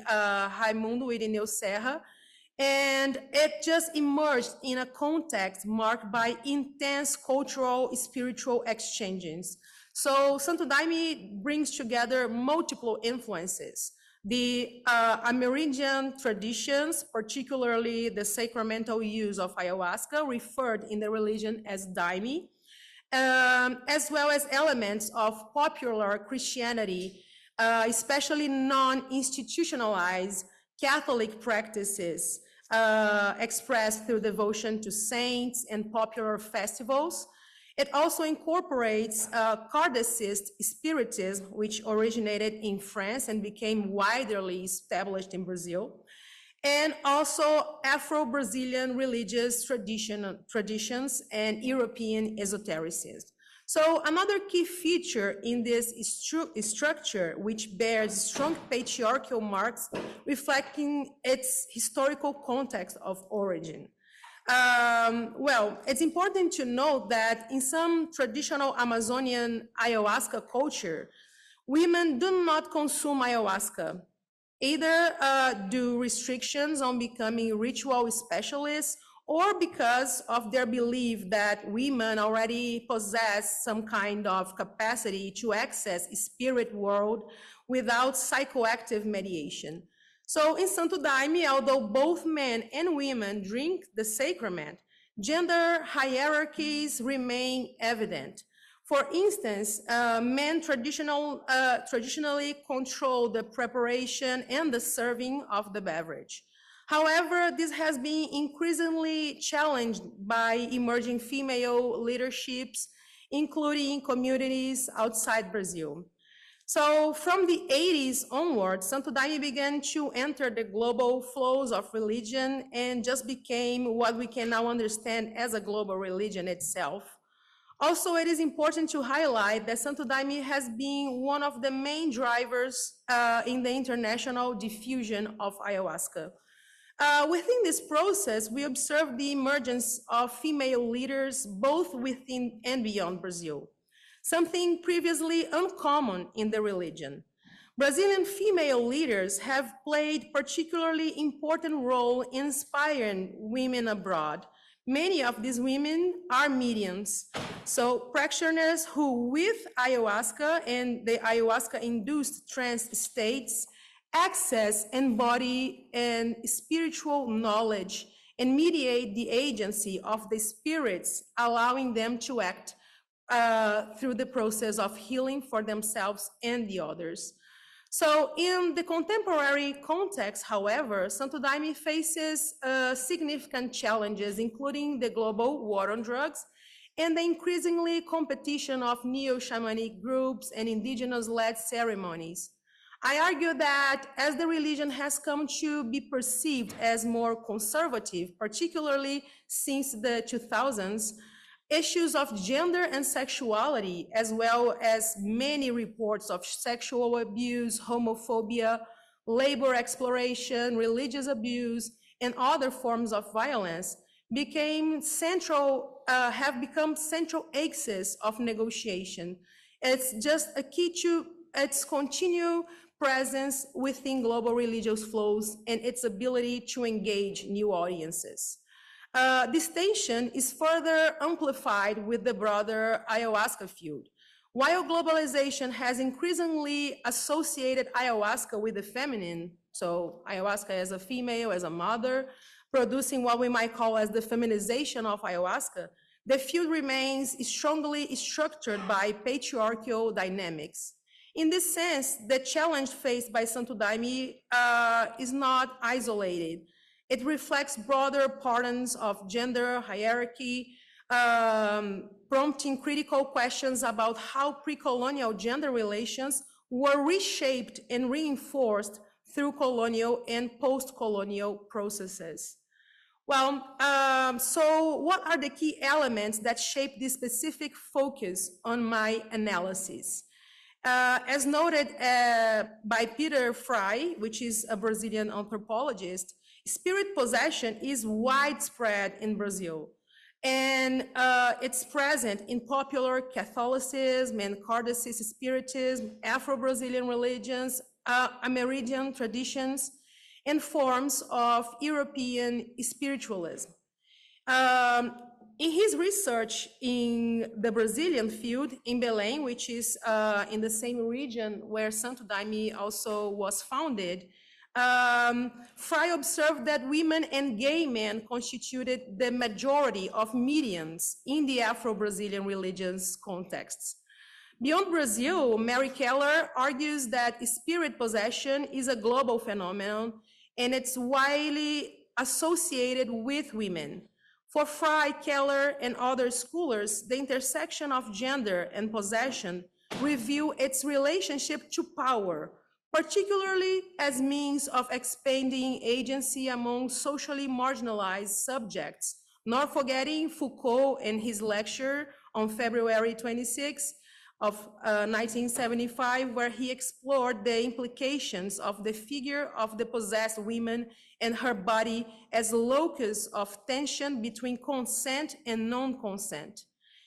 [SPEAKER 6] Raimundo Irineu Serra, and it just emerged in a context marked by intense cultural, spiritual exchanges. So Santo Daime brings together multiple influences. The Amerindian traditions, particularly the sacramental use of ayahuasca, referred in the religion as daime, as well as elements of popular Christianity, especially non-institutionalized Catholic practices expressed through devotion to saints and popular festivals. It also incorporates Kardecist Spiritism, which originated in France and became widely established in Brazil, and also Afro-Brazilian religious traditions and European esotericism. So another key feature in this structure, which bears strong patriarchal marks, reflecting its historical context of origin. Well, it's important to note that in some traditional Amazonian ayahuasca culture, women do not consume ayahuasca, either due restrictions on becoming ritual specialists or because of their belief that women already possess some kind of capacity to access spirit world without psychoactive mediation. So in Santo Daime, although both men and women drink the sacrament, gender hierarchies remain evident. For instance, men traditionally control the preparation and the serving of the beverage. However, this has been increasingly challenged by emerging female leaderships, including communities outside Brazil. So from the 80s onward, Santo Daime began to enter the global flows of religion and just became what we can now understand as a global religion itself. Also, it is important to highlight that Santo Daime has been one of the main drivers in the international diffusion of ayahuasca. Within this process, we observed the emergence of female leaders both within and beyond Brazil, something previously uncommon in the religion. Brazilian female leaders have played particularly important role in inspiring women abroad. Many of these women are mediums, so practitioners who with ayahuasca and the ayahuasca-induced trance states access, embody, and spiritual knowledge and mediate the agency of the spirits, allowing them to act through the process of healing for themselves and the others. So in the contemporary context, however, Santo Daime faces significant challenges, including the global war on drugs and the increasingly competition of neo-shamanic groups and indigenous-led ceremonies. I argue that as the religion has come to be perceived as more conservative, particularly since the 2000s, issues of gender and sexuality, as well as many reports of sexual abuse, homophobia, labor exploration, religious abuse, and other forms of violence, have become central axes of negotiation. It's just a key to its continued presence within global religious flows and its ability to engage new audiences. This tension is further amplified with the broader ayahuasca field. While globalization has increasingly associated ayahuasca with the feminine, so ayahuasca as a female, as a mother, producing what we might call as the feminization of ayahuasca, the field remains strongly structured by patriarchal dynamics. In this sense, the challenge faced by Santo Daime is not isolated. It reflects broader patterns of gender hierarchy, prompting critical questions about how pre-colonial gender relations were reshaped and reinforced through colonial and post-colonial processes. Well, so what are the key elements that shape this specific focus on my analysis? As noted by Peter Frey, which is a Brazilian anthropologist, spirit possession is widespread in Brazil, and it's present in popular Catholicism and Kardecist spiritism, Afro-Brazilian religions, Amerindian traditions, and forms of European spiritualism. In his research in the Brazilian field in Belém, which is in the same region where Santo Daime also was founded, Frey observed that women and gay men constituted the majority of mediums in the Afro-Brazilian religious contexts. Beyond Brazil, Mary Keller argues that spirit possession is a global phenomenon and it's widely associated with women. For Frey, Keller, and other scholars, the intersection of gender and possession reveal its relationship to power, particularly as means of expanding agency among socially marginalized subjects, not forgetting Foucault in his lecture on February 26 of 1975, where he explored the implications of the figure of the possessed woman and her body as a locus of tension between consent and non-consent.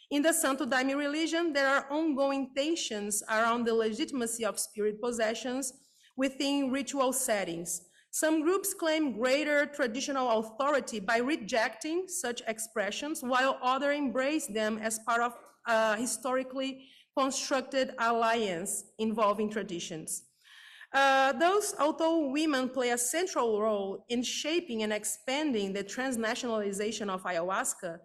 [SPEAKER 6] In the Santo Daime religion, there are ongoing tensions around the legitimacy of spirit possessions within ritual settings. Some groups claim greater traditional authority by rejecting such expressions, while others embrace them as part of historically constructed alliance involving traditions. Although women play a central role in shaping and expanding the transnationalization of ayahuasca,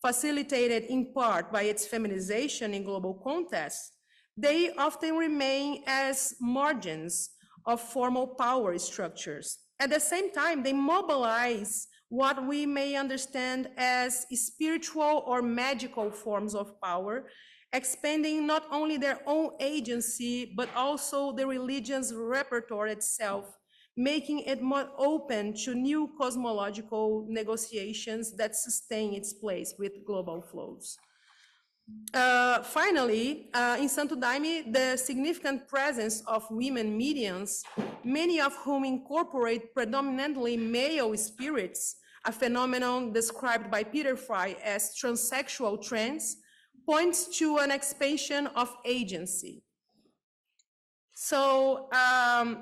[SPEAKER 6] facilitated in part by its feminization in global contexts, they often remain as margins of formal power structures. At the same time, they mobilize what we may understand as spiritual or magical forms of power, expanding not only their own agency, but also the religion's repertoire itself, making it more open to new cosmological negotiations that sustain its place with global flows. Finally, in Santo Daime, the significant presence of women mediums, many of whom incorporate predominantly male spirits, a phenomenon described by Peter Fry as transsexual trance, points to an expansion of agency. So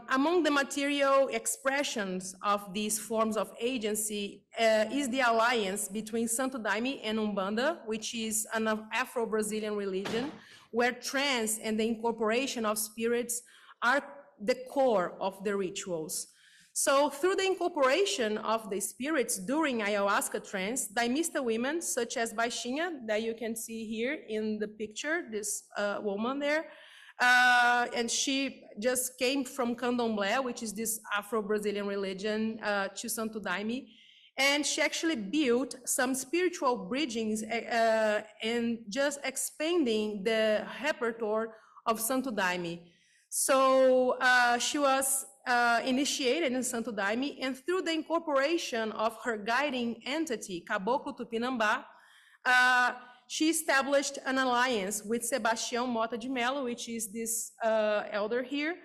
[SPEAKER 6] among the material expressions of these forms of agency is the alliance between Santo Daime and Umbanda, which is an Afro-Brazilian religion, where trance and the incorporation of spirits are the core of the rituals. So through the incorporation of the spirits during ayahuasca trance, Daimista women, such as Baixinha, that you can see here in the picture, this woman there, and she just came from Candomblé, which is this Afro-Brazilian religion, to Santo Daime. And she actually built some spiritual bridgings and just expanding the repertoire of Santo Daime. So she was initiated in Santo Daime, and through the incorporation of her guiding entity, Caboclo Tupinambá, she established an alliance with Sebastião Mota de Mello, which is this elder here,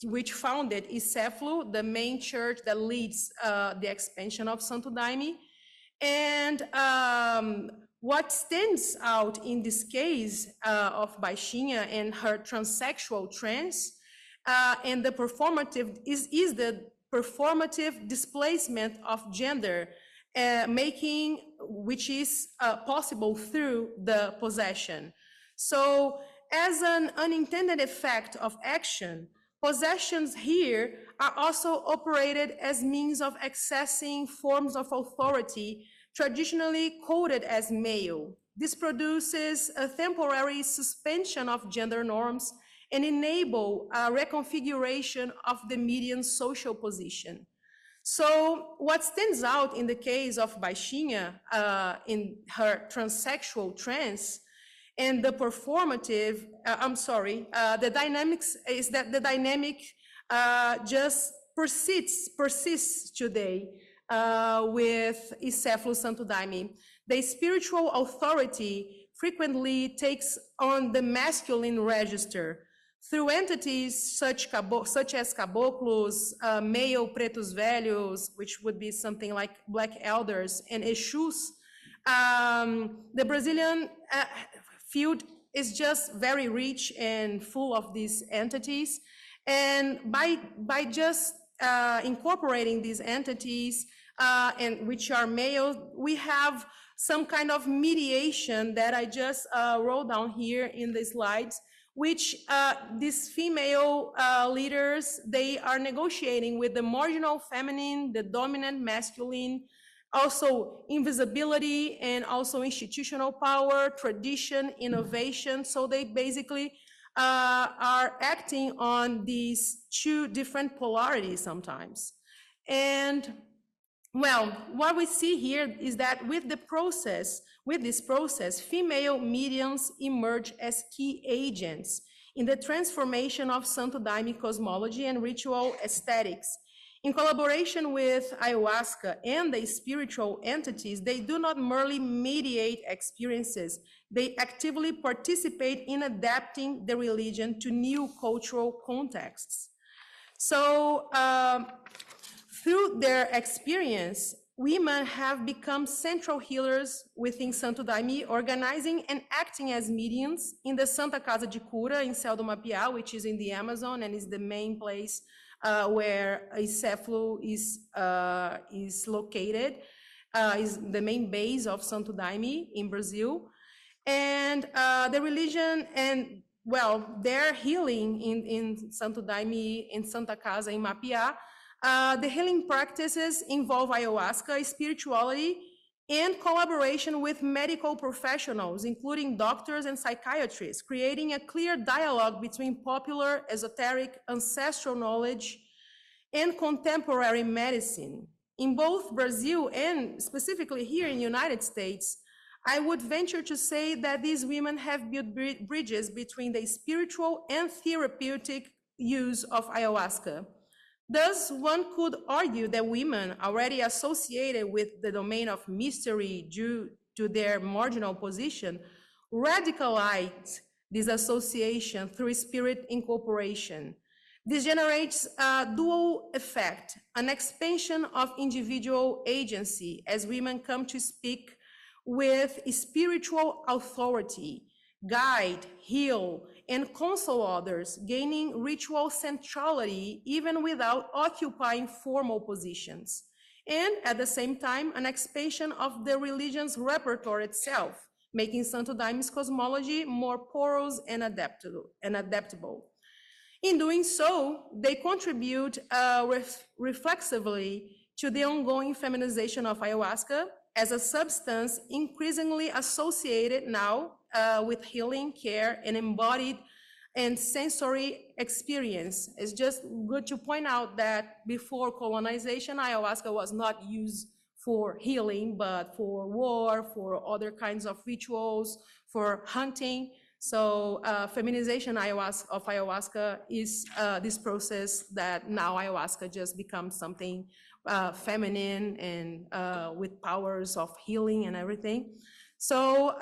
[SPEAKER 6] which founded Iseflo, the main church that leads the expansion of Santo Daime. And what stands out in this case of Baixinha and her transsexual trance and the performative is the performative displacement of gender, which is possible through the possession. So as an unintended effect of action, possessions here are also operated as means of accessing forms of authority traditionally coded as male. This produces a temporary suspension of gender norms and enable a reconfiguration of the median social position. So what stands out in the case of Baixinha in her transsexual trance and the performative, the dynamics is that the dynamic just persists today with Iseflo Santo Daime. The spiritual authority frequently takes on the masculine register through entities such as caboclos, male pretos velhos, which would be something like black elders, and Exus. The Brazilian field is just very rich and full of these entities. And by just incorporating these entities, and which are male, we have some kind of mediation that I just wrote down here in the slides, which these female leaders, they are negotiating with the marginal feminine, the dominant masculine, also invisibility and also institutional power, tradition, innovation. So they basically are acting on these two different polarities sometimes. And well, what we see here is that with this process, female mediums emerge as key agents in the transformation of Santo Daime cosmology and ritual aesthetics. In collaboration with ayahuasca and the spiritual entities, they do not merely mediate experiences, they actively participate in adapting the religion to new cultural contexts. So, through their experience, women have become central healers within Santo Daime, organizing and acting as mediums in the Santa Casa de Cura in Céu do Mapiá, which is in the Amazon and is the main place where Iseflo is located, is the main base of Santo Daime in Brazil. And the religion and, well, their healing in Santo Daime, in Santa Casa in Mapiá, the healing practices involve ayahuasca, spirituality, and collaboration with medical professionals, including doctors and psychiatrists, creating a clear dialogue between popular, esoteric, ancestral knowledge and contemporary medicine. In both Brazil and specifically here in the United States, I would venture to say that these women have built bridges between the spiritual and therapeutic use of ayahuasca. Thus, one could argue that women already associated with the domain of mystery due to their marginal position, radicalize this association through spirit incorporation. This generates a dual effect, an expansion of individual agency as women come to speak with spiritual authority, guide, heal, and console others, gaining ritual centrality even without occupying formal positions. And at the same time, an expansion of the religion's repertoire itself, making Santo Daime's cosmology more porous and adaptable. In doing so, they contribute reflexively to the ongoing feminization of ayahuasca as a substance increasingly associated now with healing, care, and embodied and sensory experience. It's just good to point out that before colonization, ayahuasca was not used for healing, but for war, for other kinds of rituals, for hunting. So feminization of ayahuasca is this process that now ayahuasca just becomes something feminine and with powers of healing and everything. So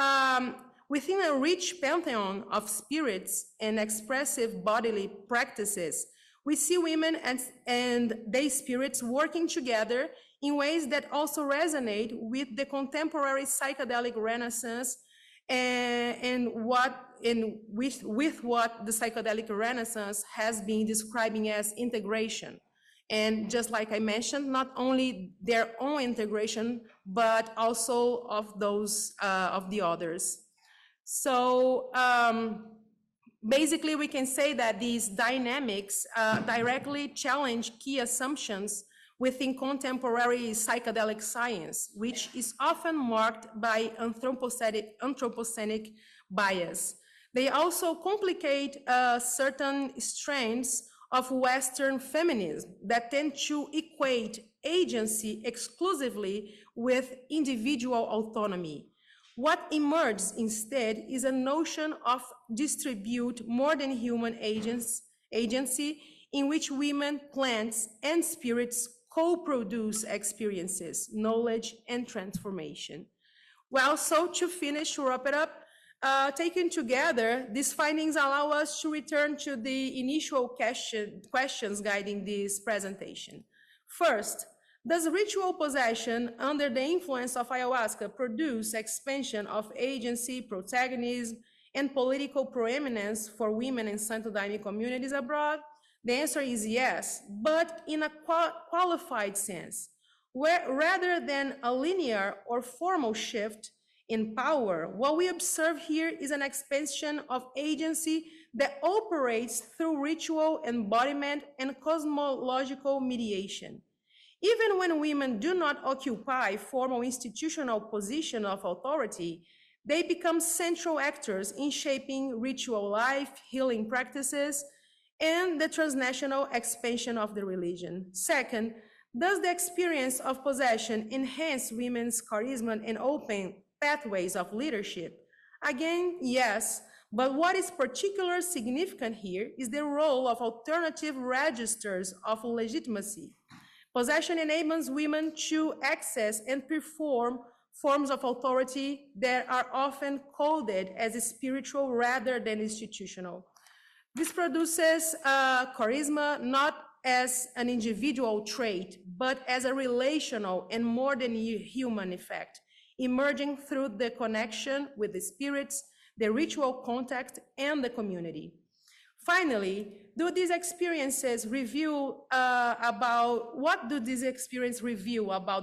[SPEAKER 6] within a rich pantheon of spirits and expressive bodily practices, we see women and their spirits working together in ways that also resonate with the contemporary psychedelic renaissance and with what the psychedelic renaissance has been describing as integration. And just like I mentioned, not only their own integration, but also of those of the others. So basically, we can say that these dynamics directly challenge key assumptions within contemporary psychedelic science, which is often marked by anthropocenic bias. They also complicate certain strands of Western feminism that tend to equate agency exclusively with individual autonomy. What emerges instead is a notion of distribute more than human agency in which women, plants, and spirits co-produce experiences, knowledge, and transformation. Well, so to wrap it up, taken together, these findings allow us to return to the initial questions guiding this presentation. First, does ritual possession under the influence of ayahuasca produce expansion of agency, protagonism, and political preeminence for women in Santo Daime communities abroad? The answer is yes, but in a qualified sense, where rather than a linear or formal shift in power, what we observe here is an expansion of agency that operates through ritual embodiment and cosmological mediation. Even when women do not occupy formal institutional position of authority, they become central actors in shaping ritual life, healing practices, and the transnational expansion of the religion. Second, does the experience of possession enhance women's charisma and open pathways of leadership? Again, yes, but what is particularly significant here is the role of alternative registers of legitimacy. Possession enables women to access and perform forms of authority that are often coded as spiritual rather than institutional. This produces charisma not as an individual trait, but as a relational and more than human effect, emerging through the connection with the spirits, the ritual contact, and the community. Finally, what do these experiences reveal about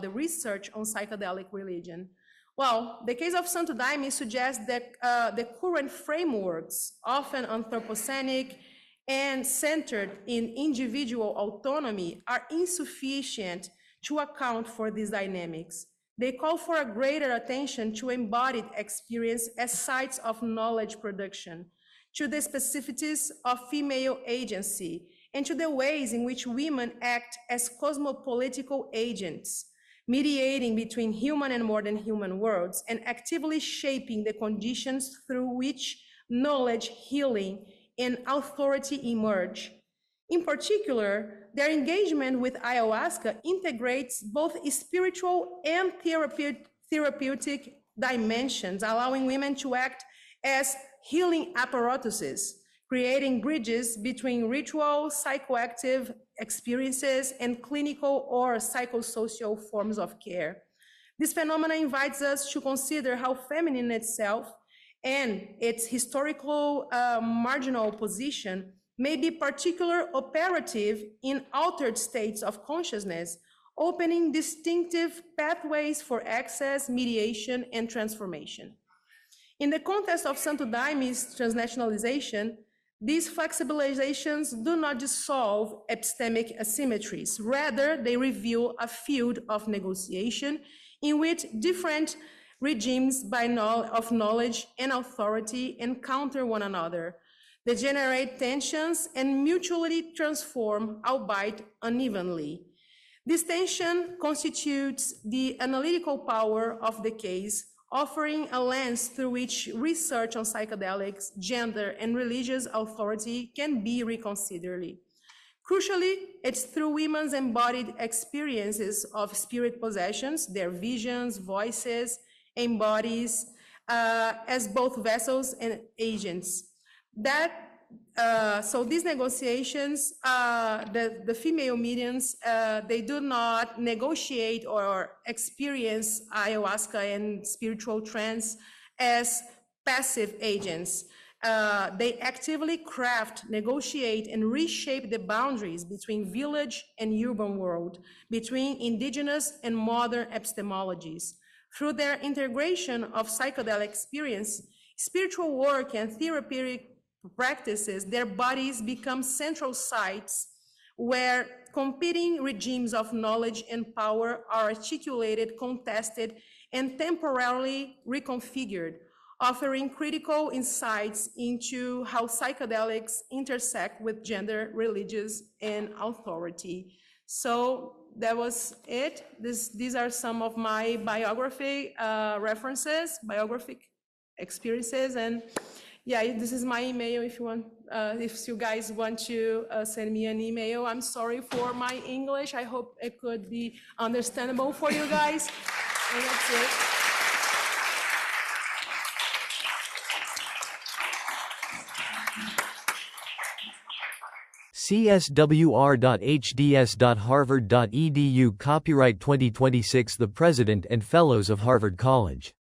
[SPEAKER 6] the research on psychedelic religion? Well, the case of Santo Daime suggests that the current frameworks, often anthropocenic and centered in individual autonomy, are insufficient to account for these dynamics. They call for a greater attention to embodied experience as sites of knowledge production, to the specificities of female agency, and to the ways in which women act as cosmopolitical agents, mediating between human and more than human worlds, and actively shaping the conditions through which knowledge, healing, and authority emerge. In particular, their engagement with ayahuasca integrates both spiritual and therapeutic dimensions, allowing women to act as healing apparatuses, creating bridges between ritual, psychoactive experiences, and clinical or psychosocial forms of care. This phenomenon invites us to consider how feminine itself and its historical marginal position may be particularly operative in altered states of consciousness, opening distinctive pathways for access, mediation, and transformation. In the context of Santo Daime's transnationalization, these flexibilizations do not dissolve epistemic asymmetries. Rather, they reveal a field of negotiation in which different regimes of knowledge and authority encounter one another. They generate tensions and mutually transform, albeit unevenly. This tension constitutes the analytical power of the case, offering a lens through which research on psychedelics, gender, and religious authority can be reconsidered. Crucially, it's through women's embodied experiences of spirit possessions, their visions, voices, embodies, as both vessels and agents. So these negotiations, the female mediums, they do not negotiate or experience ayahuasca and spiritual trance as passive agents. They actively craft, negotiate, and reshape the boundaries between village and urban world, between indigenous and modern epistemologies. Through their integration of psychedelic experience, spiritual work, and therapeutic practices, their bodies become central sites where competing regimes of knowledge and power are articulated, contested, and temporarily reconfigured, offering critical insights into how psychedelics intersect with gender, religious, and authority. So that was it. These are some of my biographic references, biographic experiences, and yeah, this is my email if you want, if you guys want to send me an email. I'm sorry for my English. I hope it could be understandable for you guys. And that's it.
[SPEAKER 7] cswr.hds.harvard.edu. Copyright 2026. The President and Fellows of Harvard College.